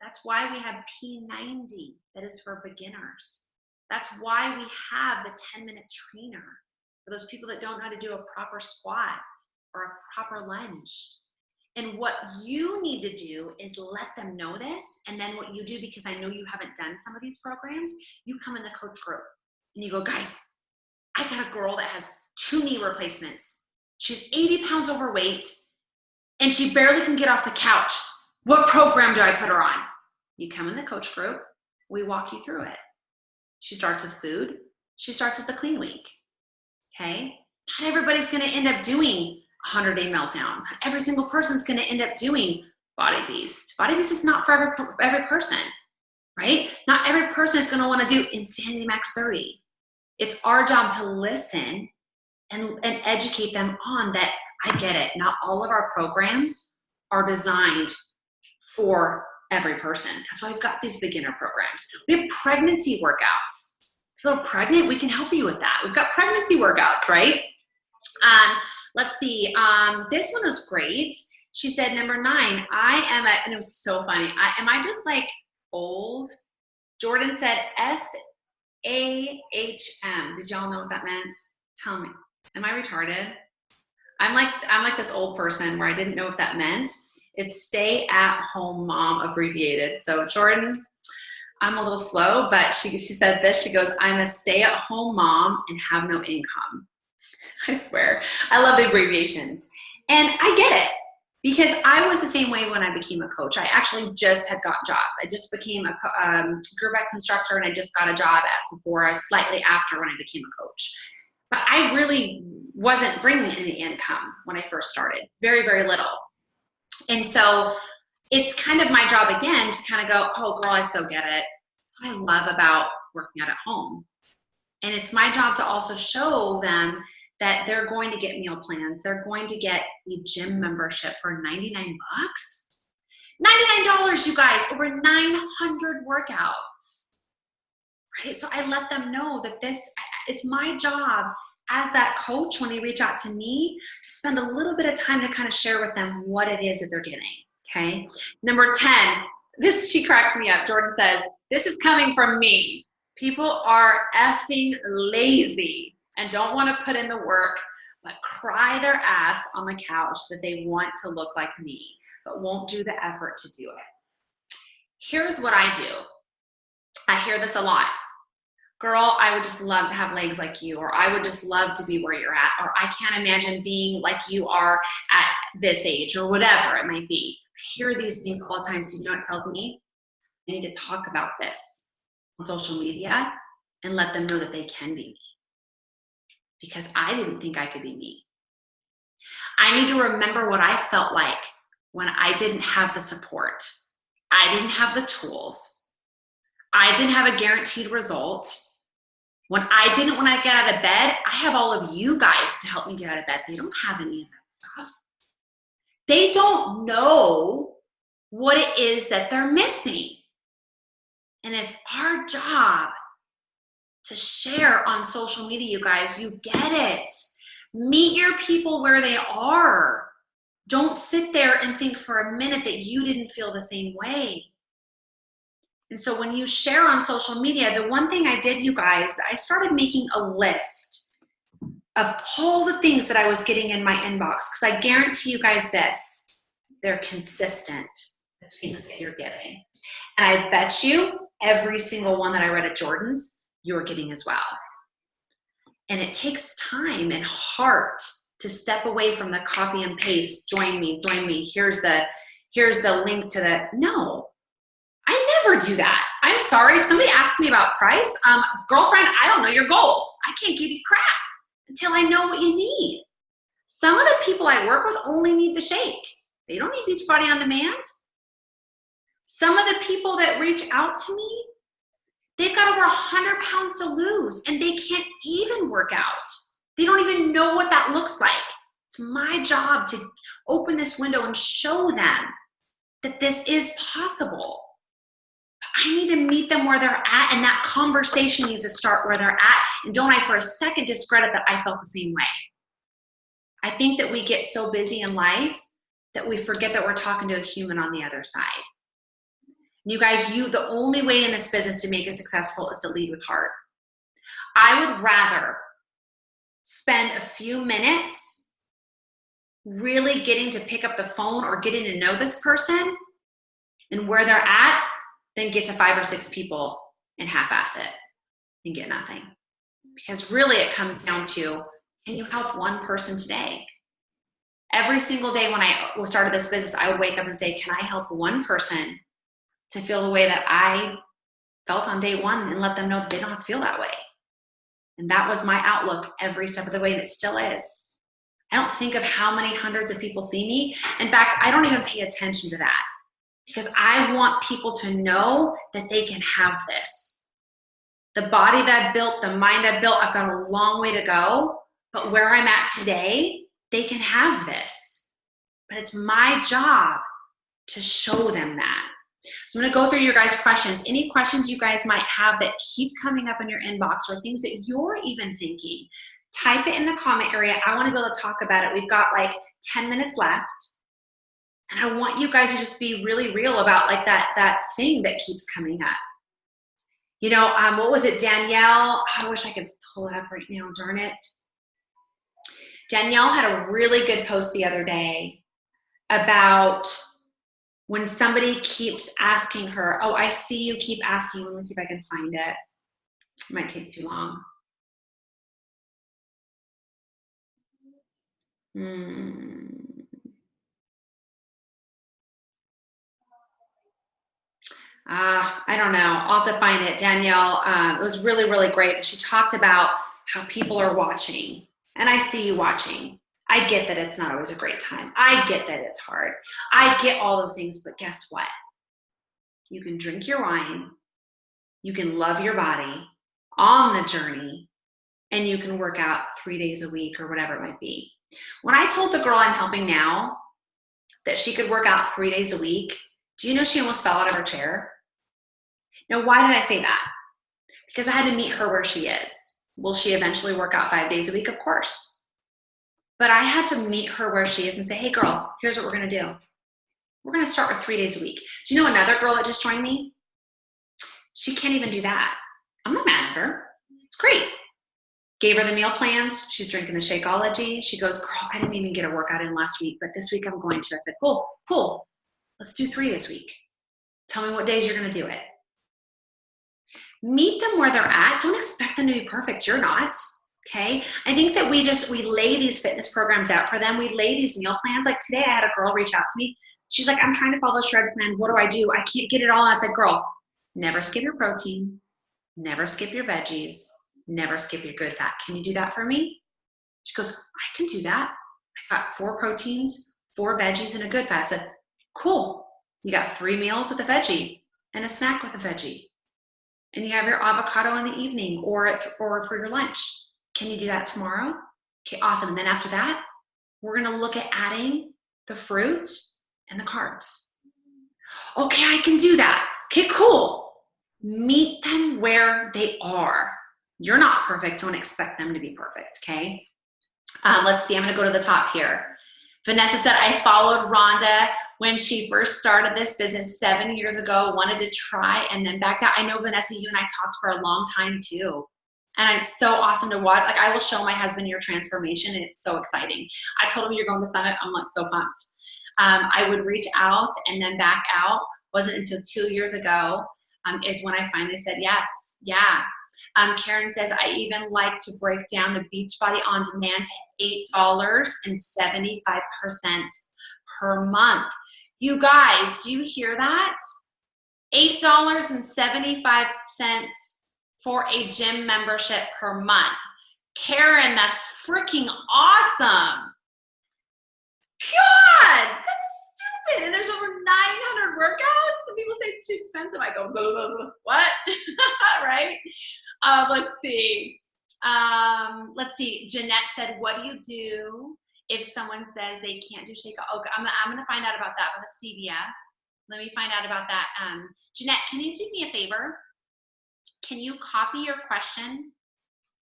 That's why we have P90 that is for beginners. That's why we have the 10-minute trainer for those people that don't know how to do a proper squat or a proper lunge. And what you need to do is let them know this. And then what you do, because I know you haven't done some of these programs, you come in the coach group and you go, guys, I got a girl that has 2 knee replacements. She's 80 pounds overweight and she barely can get off the couch. What program do I put her on? You come in the coach group, we walk you through it. She starts with food. She starts with the Clean Week, okay? Not everybody's gonna end up doing 100-day meltdown. Not every single person's gonna end up doing Body Beast. Body Beast is not for every person, right? Not every person is gonna wanna do Insanity Max 30. It's our job to listen and educate them on that. I get it. Not all of our programs are designed for every person. That's why we've got these beginner programs. We have pregnancy workouts. Feel pregnant? We can help you with that. We've got pregnancy workouts, right? Let's see. This one was great. She said, number 9, and it was so funny. Am I just like old? Jordan said SAHM. Did y'all know what that meant? Tell me. Am I retarded? I'm like this old person where I didn't know what that meant. It's stay at home mom abbreviated. So Jordan, I'm a little slow, but she said this. She goes, I'm a stay at home mom and have no income. I swear. I love the abbreviations. And I get it because I was the same way when I became a coach. I actually just had got jobs. I just became a group X instructor and I just got a job at Sephora slightly after when I became a coach. But I really wasn't bringing any income when I first started. Very, very little. And so it's kind of my job again to kind of go, oh girl, I so get it. That's what I love about working out at home. And it's my job to also show them that they're going to get meal plans. They're going to get a gym membership for $99. $99, you guys, over 900 workouts, right? So I let them know that it's my job as that coach when they reach out to me to spend a little bit of time to kind of share with them what it is that they're getting, okay? Number 10, she cracks me up. Jordan says, this is coming from me. People are effing lazy and don't want to put in the work, but cry their ass on the couch that they want to look like me, but won't do the effort to do it. Here's what I do. I hear this a lot. Girl, I would just love to have legs like you, or I would just love to be where you're at, or I can't imagine being like you are at this age, or whatever it might be. I hear these things all the time. Do you know what it tells me? I need to talk about this on social media and let them know that they can be me. Because I didn't think I could be me. I need to remember what I felt like when I didn't have the support. I didn't have the tools. I didn't have a guaranteed result. When I didn't want to get out of bed, I have all of you guys to help me get out of bed. They don't have any of that stuff. They don't know what it is that they're missing. And it's our job to share on social media, you guys. You get it. Meet your people where they are. Don't sit there and think for a minute that you didn't feel the same way. And so when you share on social media, the one thing I did, you guys, I started making a list of all the things that I was getting in my inbox, because I guarantee you guys this, they're consistent, the things that you're getting. And I bet you every single one that I read at Jordan's, you're getting as well. And it takes time and heart to step away from the copy and paste, join me, here's the link to the, no. I never do that. I'm sorry. If somebody asks me about price, girlfriend, I don't know your goals. I can't give you crap until I know what you need. Some of the people I work with only need the shake. They don't need Beachbody On Demand. Some of the people that reach out to me, they've got over 100 pounds to lose and they can't even work out. They don't even know what that looks like. It's my job to open this window and show them that this is possible. I need to meet them where they're at, and that conversation needs to start where they're at. And don't I for a second discredit that I felt the same way. I think that we get so busy in life that we forget that we're talking to a human on the other side. You guys, the only way in this business to make it successful is to lead with heart. I would rather spend a few minutes really getting to pick up the phone or getting to know this person and where they're at, then get to 5 or 6 people and half-ass it and get nothing. Because really it comes down to, can you help one person today? Every single day when I started this business, I would wake up and say, can I help one person to feel the way that I felt on day one, and let them know that they don't have to feel that way? And that was my outlook every step of the way, and it still is. I don't think of how many hundreds of people see me. In fact, I don't even pay attention to that. Because I want people to know that they can have this. The body that I built, the mind I built, I've got a long way to go. But where I'm at today, they can have this. But it's my job to show them that. So I'm going to go through your guys' questions. Any questions you guys might have that keep coming up in your inbox or things that you're even thinking, type it in the comment area. I want to be able to talk about it. We've got like 10 minutes left. And I want you guys to just be really real about like that thing that keeps coming up. You know, what was it, Danielle? I wish I could pull it up right now, darn it. Danielle had a really good post the other day about when somebody keeps asking her, oh, I see you keep asking. Let me see if I can find it. It might take too long. I don't know. I'll have to find it. Danielle, it was really, really great. She talked about how people are watching. And I see you watching. I get that it's not always a great time. I get that it's hard. I get all those things, but guess what? You can drink your wine. You can love your body on the journey, and you can work out 3 days a week or whatever it might be. When I told the girl I'm helping now that she could work out 3 days a week, do you know she almost fell out of her chair? Now, why did I say that? Because I had to meet her where she is. Will she eventually work out 5 days a week? Of course. But I had to meet her where she is and say, hey girl, here's what we're gonna do. We're gonna start with 3 days a week. Do you know another girl that just joined me? She can't even do that. I'm not mad at her. It's great. Gave her the meal plans. She's drinking the Shakeology. She goes, girl, I didn't even get a workout in last week, but this week I'm going to. I said, cool. Let's do 3 this week. Tell me what days you're gonna do it. Meet them where they're at. Don't expect them to be perfect. You're not, okay? I think that we lay these fitness programs out for them. We lay these meal plans. Like today I had a girl reach out to me. She's like, I'm trying to follow a shred plan. What do? I can't get it all. And I said, girl, never skip your protein. Never skip your veggies. Never skip your good fat. Can you do that for me? She goes, I can do that. I got 4 proteins, 4 veggies, and a good fat. I said, cool. You got 3 meals with a veggie and a snack with a veggie. And you have your avocado in the evening or for your lunch. Can you do that tomorrow? Okay, awesome. And then after that, we're gonna look at adding the fruit and the carbs. Okay, I can do that. Okay, cool. Meet them where they are. You're not perfect. Don't expect them to be perfect, okay? Let's see, I'm gonna go to the top here. Vanessa said, I followed Rhonda when she first started this business 7 years ago, wanted to try and then backed out. I know, Vanessa, you and I talked for a long time too. And it's so awesome to watch. Like, I will show my husband your transformation, and it's so exciting. I told him you're going to Summit. I'm like so pumped. I would reach out and then back out. Wasn't until 2 years ago is when I finally said yes. Yeah. Karen says, I even like to break down the Beachbody On Demand to $8.75 per month. You guys, do you hear that? $8.75 for a gym membership per month. Karen, that's freaking awesome. God, that's stupid. And there's over 900 workouts. And people say it's too expensive. I go, blah, blah, blah. What? Right? Let's see. Jeanette said, what do you do if someone says they can't do shake? Okay, I'm going to find out about that with stevia. Let me find out about that. Jeanette, can you do me a favor? Can you copy your question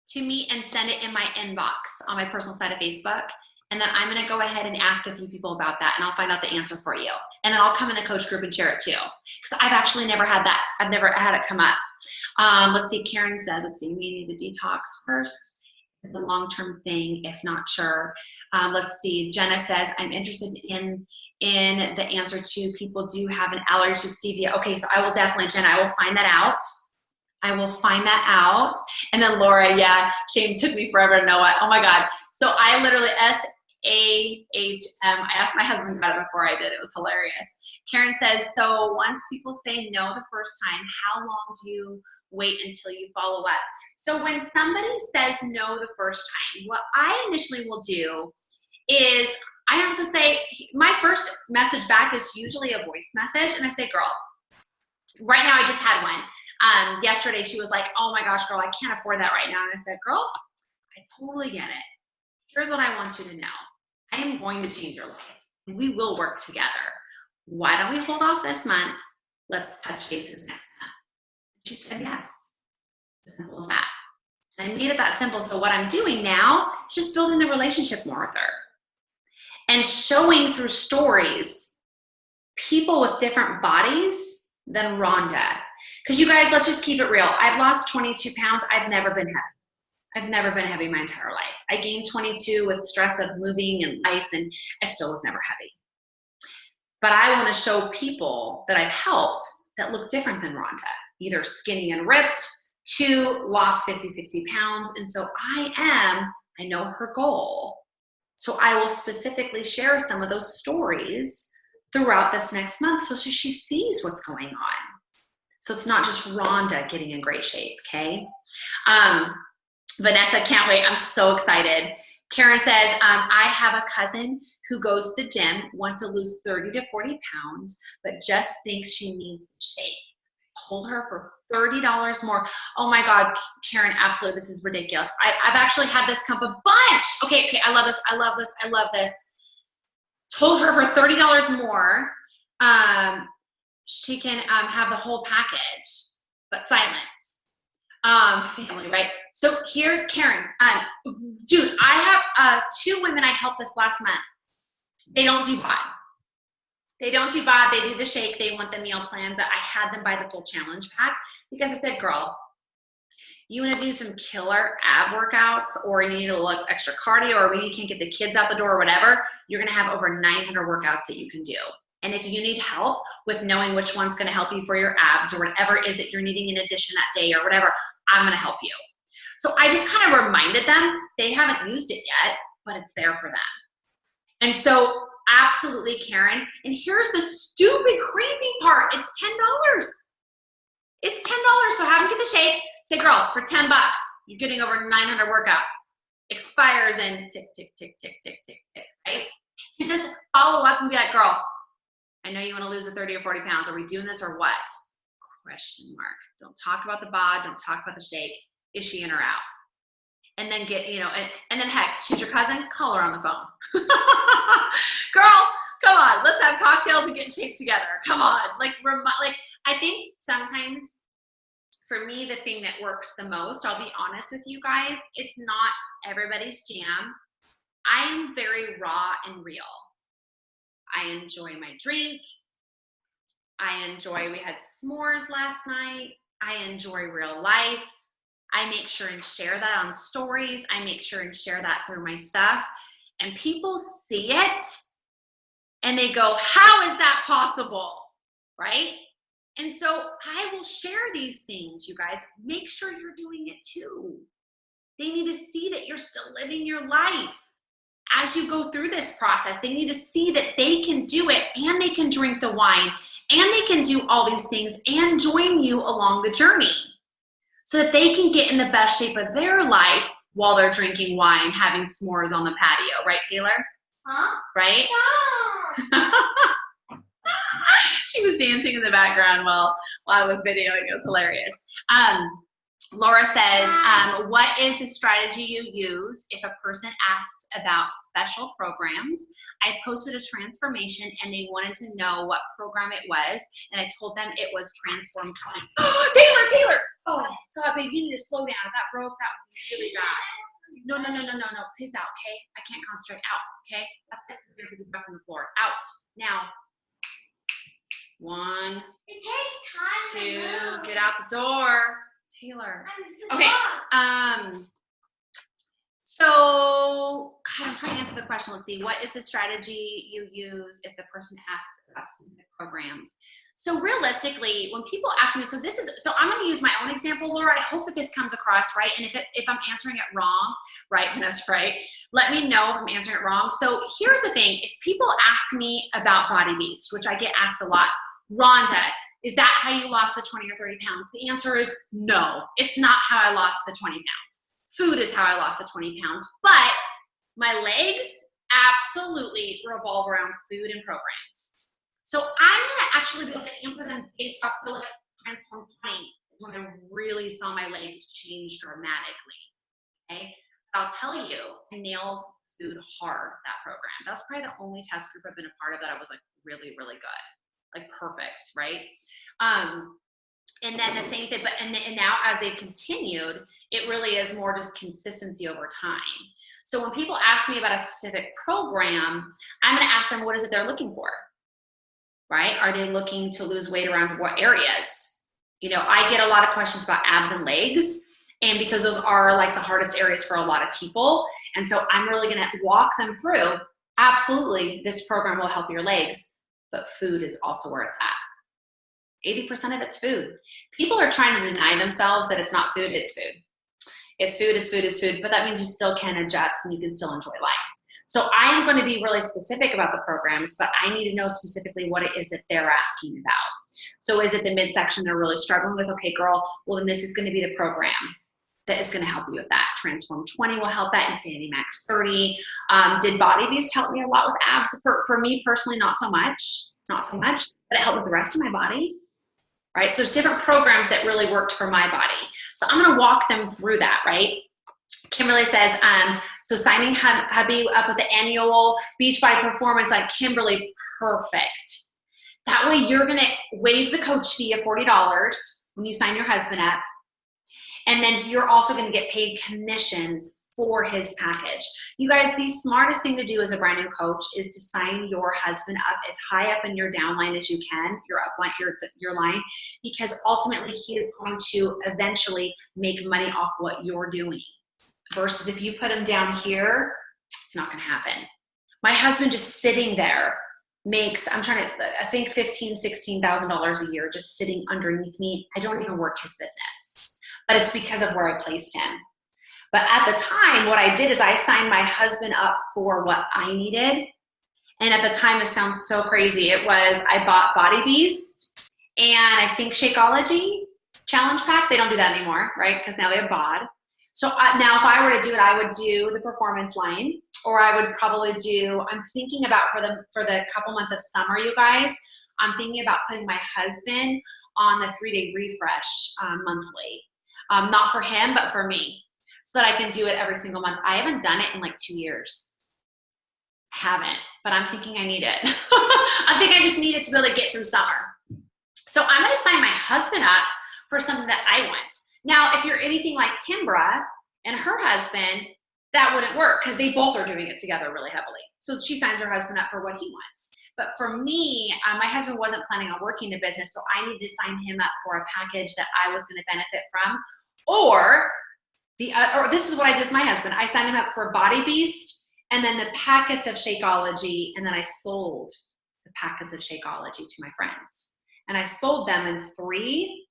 to me and send it in my inbox on my personal side of Facebook? And then I'm going to go ahead and ask a few people about that, and I'll find out the answer for you. And then I'll come in the coach group and share it too. Because I've actually never had that. I've never had it come up. Let's see, Karen says, we need to detox first. It's a long-term thing, if not sure. Let's see, Jenna says, I'm interested in the answer to people do have an allergy to stevia. Okay, so I will definitely, Jenna, I will find that out. I will find that out. And then Laura, yeah, shame, took me forever to know what. Oh my God. So I literally, S-A-H-M, I asked my husband about it before I did. It was hilarious. Karen says, so once people say no the first time, how long do you wait until you follow up? So when somebody says no the first time, what I initially will do is, I have to say, my first message back is usually a voice message. And I say, girl, right now I just had one. Yesterday she was like, oh my gosh, girl, I can't afford that right now. And I said, girl, I totally get it. Here's what I want you to know. I am going to change your life. We will work together. Why don't we hold off this month Let's touch bases next month. She said yes. As simple as that. I made it that simple. So what I'm doing now is just building the relationship more with her and showing through stories people with different bodies than Rhonda. Because you guys, let's just keep it real. I've lost 22 pounds. I've never been heavy. I've never been heavy my entire life. I gained 22 with stress of moving and life, and I still was never heavy. But I want to show people that I've helped that look different than Rhonda, either skinny and ripped to lost 50, 60 pounds. And so I know her goal. So I will specifically share some of those stories throughout this next month so she sees what's going on. So it's not just Rhonda getting in great shape, okay? Vanessa, can't wait. I'm so excited. Karen says, I have a cousin who goes to the gym, wants to lose 30 to 40 pounds, but just thinks she needs the shape. Told her for $30 more. Oh my God, Karen, absolutely, this is ridiculous. I've actually had this come a bunch. Okay, I love this, I love this, I love this. Told her for $30 more, she can have the whole package, but silence. Family, right? So here's Karen. Dude, I have 2 women I helped this last month. They don't do bod. They don't do bod. They do the shake. They want the meal plan, but I had them buy the full challenge pack because I said, girl, you want to do some killer ab workouts, or you need a little extra cardio, or maybe you can't get the kids out the door or whatever, you're going to have over 900 workouts that you can do. And if you need help with knowing which one's going to help you for your abs or whatever it is that you're needing in addition that day or whatever, I'm going to help you. So I just kind of reminded them. They haven't used it yet, but it's there for them. And so absolutely, Karen. And here's the stupid, crazy part. It's $10. It's $10. So have them get the shake. Say, girl, for $10, you're getting over 900 workouts. Expires in tick, tick, tick, tick, tick, tick, tick, right? You just follow up and be like, girl, I know you want to lose 30 or 40 pounds. Are we doing this or what? Question mark. Don't talk about the bod. Don't talk about the shake. Is she in or out? And then get, and then heck, she's your cousin, call her on the phone. Girl, come on, let's have cocktails and get in shape together. Come on. I think sometimes for me, the thing that works the most, I'll be honest with you guys, it's not everybody's jam. I am very raw and real. I enjoy my drink. We had s'mores last night. I enjoy real life. I make sure and share that on stories. I make sure and share that through my stuff. And people see it and they go, how is that possible? Right? And so I will share these things, you guys. Make sure you're doing it too. They need to see that you're still living your life. As you go through this process, they need to see that they can do it and they can drink the wine and they can do all these things and join you along the journey so that they can get in the best shape of their life while they're drinking wine, having s'mores on the patio. Right, Taylor? Huh? Right? She was dancing in the background while I was videoing. It was hilarious. Laura says, what is the strategy you use if a person asks about special programs? I posted a transformation and they wanted to know what program it was, and I told them it was Transform 20. Taylor! Oh, God, babe, you need to slow down. If that broke, that would be really bad. No. Please out, okay? I can't concentrate. Out, okay? That's like you're going to butts on the floor. Out. Now. 1, It takes time 2, get out the door. Taylor. Okay. So, God, I'm trying to answer the question. Let's see. What is the strategy you use if the person asks about specific programs? So realistically, when people ask me, so I'm going to use my own example, Laura. I hope that this comes across right. And if I'm answering it wrong, right, Vanessa, right, let me know if I'm answering it wrong. So here's the thing. If people ask me about Body Beast, which I get asked a lot, Rhonda, is that how you lost the 20 or 30 pounds? The answer is no. It's not how I lost the 20 pounds. Food is how I lost the 20 pounds. But my legs absolutely revolve around food and programs. So I'm going to actually be able to answer them based off, so like Transform 20 is when I really saw my legs change dramatically, okay? I'll tell you, I nailed food hard, that program. That's probably the only test group I've been a part of that I was like really, really good, like perfect, right? And then the same thing, and now as they've continued, it really is more just consistency over time. So when people ask me about a specific program, I'm going to ask them, what is it they're looking for, right? Are they looking to lose weight around what areas? You know, I get a lot of questions about abs and legs, and because those are like the hardest areas for a lot of people. And so I'm really going to walk them through, absolutely, this program will help your legs, but food is also where it's at. 80% of it's food. People are trying to deny themselves that it's not food, it's food. It's food, it's food, it's food, but that means you still can adjust and you can still enjoy life. So I am going to be really specific about the programs, but I need to know specifically what it is that they're asking about. So is it the midsection they're really struggling with? Okay, girl, well then this is going to be the program that is going to help you with that. Transform 20 will help that. Insanity Max 30. Did Body Beast help me a lot with abs? For me personally, not so much, but it helped with the rest of my body. Right? So there's different programs that really worked for my body. So I'm going to walk them through that, right? Kimberly says, so signing hubby up with the annual Beachbody Performance, like Kimberly, perfect. That way you're going to waive the coach fee of $40 when you sign your husband up. And then you're also going to get paid commissions for his package. You guys, the smartest thing to do as a brand new coach is to sign your husband up as high up in your downline as you can, your upline, your line, because ultimately he is going to eventually make money off what you're doing. Versus if you put him down here, it's not going to happen. My husband just sitting there makes, I think $15,000, $16,000 a year just sitting underneath me. I don't even work his business, but it's because of where I placed him. But at the time, what I did is I signed my husband up for what I needed. And at the time, it sounds so crazy. It was, I bought Body Beast and I think Shakeology Challenge Pack. They don't do that anymore, right? Because now they have BOD. So now if I were to do it, I would do the performance line, or I would probably do, I'm thinking about for the couple months of summer, you guys, I'm thinking about putting my husband on the 3-day refresh monthly. Not for him, but for me, so that I can do it every single month. I haven't done it in like 2 years. I haven't, but I'm thinking I need it. I think I just need it to be able to get through summer. So I'm going to sign my husband up for something that I want. Now, if you're anything like Timbra and her husband, that wouldn't work because they both are doing it together really heavily. So she signs her husband up for what he wants. But for me, my husband wasn't planning on working the business, so I needed to sign him up for a package that I was going to benefit from. Or this is what I did with my husband. I signed him up for Body Beast and then the packets of Shakeology, and then I sold the packets of Shakeology to my friends. And I sold them in 3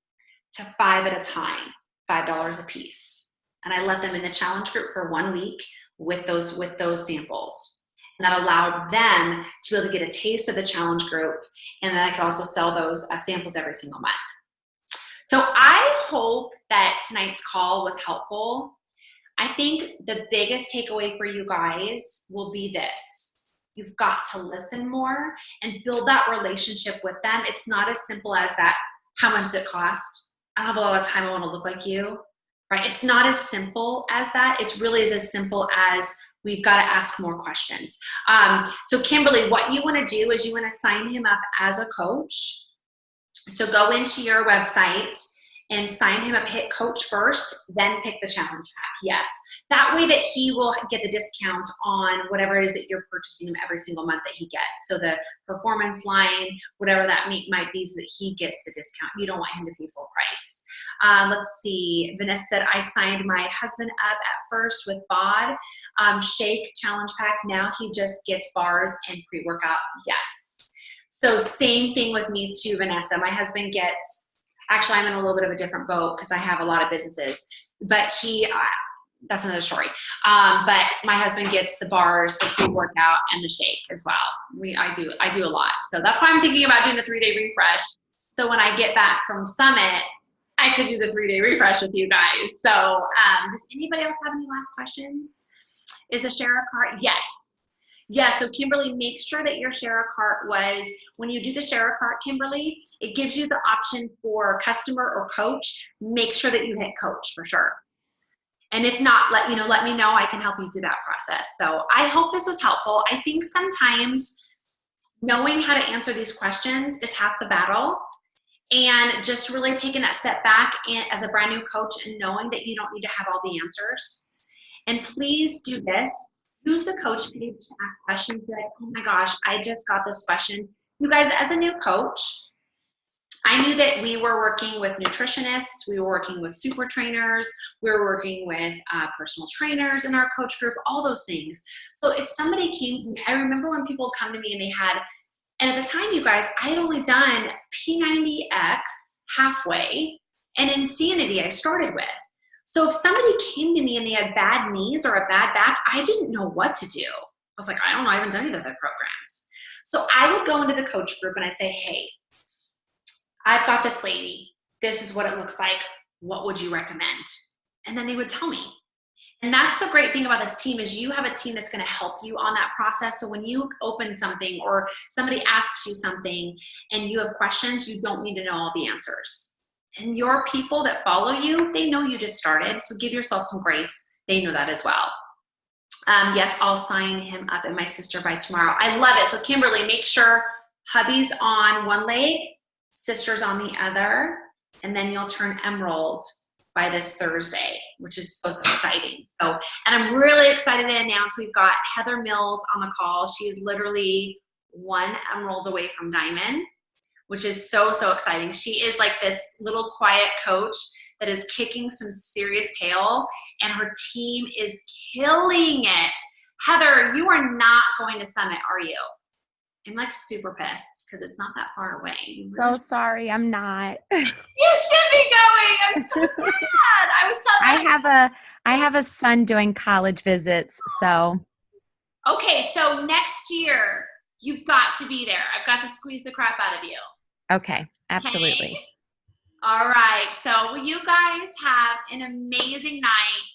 to 5 at a time, $5 a piece. And I let them in the challenge group for 1 week with those samples. And that allowed them to be able to get a taste of the challenge group. And then I could also sell those samples every single month. So I hope that tonight's call was helpful. I think the biggest takeaway for you guys will be this. You've got to listen more and build that relationship with them. It's not as simple as that. How much does it cost? I don't have a lot of time. I want to look like you, right? It's not as simple as that. It really is as simple as we've got to ask more questions. So Kimberly, what you want to do is you want to sign him up as a coach. So go into your website and sign him up, hit coach first, then pick the challenge pack. Yes. That way that he will get the discount on whatever it is that you're purchasing him every single month that he gets. So the performance line, whatever that might be, so that he gets the discount. You don't want him to pay full price. Let's see. Vanessa said, I signed my husband up at first with BOD. Shake challenge pack. Now he just gets bars and pre-workout. Yes. So same thing with me too, Vanessa. My husband gets, actually I'm in a little bit of a different boat because I have a lot of businesses, but that's another story. But my husband gets the bars, the pre-workout, and the shake as well. I do a lot. So that's why I'm thinking about doing the 3-day refresh. So when I get back from Summit, I could do the 3-day refresh with you guys. So does anybody else have any last questions? Is a share a cart? Yes. Yeah, so Kimberly, make sure that your share a cart was, when you do the share a cart, Kimberly, it gives you the option for customer or coach. Make sure that you hit coach for sure. And if not, let me know. I can help you through that process. So I hope this was helpful. I think sometimes knowing how to answer these questions is half the battle. and just really taking that step back as a brand new coach and knowing that you don't need to have all the answers. And please do this. Use the coach page to ask questions like, oh my gosh, I just got this question. You guys, as a new coach, I knew that we were working with nutritionists, we were working with super trainers, we were working with personal trainers in our coach group, all those things. So if somebody came to me, I remember when people would come to me and they had, and at the time, you guys, I had only done P90X halfway, and Insanity I started with. So if somebody came to me and they had bad knees or a bad back, I didn't know what to do. I was like, I don't know, I haven't done either of their programs. So I would go into the coach group and I'd say, hey, I've got this lady. This is what it looks like. What would you recommend? And then they would tell me. And that's the great thing about this team is you have a team that's going to help you on that process. So when you open something or somebody asks you something and you have questions, you don't need to know all the answers. And your people that follow you, they know you just started. So give yourself some grace. They know that as well. Yes, I'll sign him up and my sister by tomorrow. I love it. So Kimberly, make sure hubby's on one leg, sister's on the other, and then you'll turn emerald by this Thursday, which is so exciting. So, and I'm really excited to announce we've got Heather Mills on the call. She's literally 1 emerald away from diamond, which is so, so exciting. She is like this little quiet coach that is kicking some serious tail, and her team is killing it. Heather, you are not going to Summit, are you? I'm like super pissed because it's not that far away. So sorry, I'm not. You should be going. I'm so sad. I was telling I have a son doing college visits, so. Okay, so next year you've got to be there. I've got to squeeze the crap out of you. Okay, absolutely. Okay? All right. So well, you guys have an amazing night.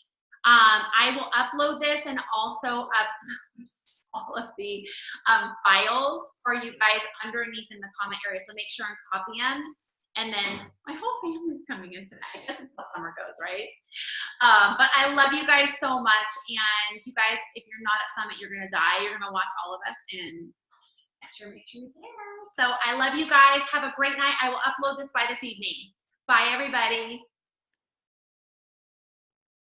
I will upload this and also upload all of the files for you guys underneath in the comment area. So make sure and copy them. And then my whole family's coming in today. I guess it's how summer goes, right? But I love you guys so much. And you guys, if you're not at Summit, you're going to die. You're going to watch all of us and make sure you're there. So I love you guys. Have a great night. I will upload this by this evening. Bye, everybody.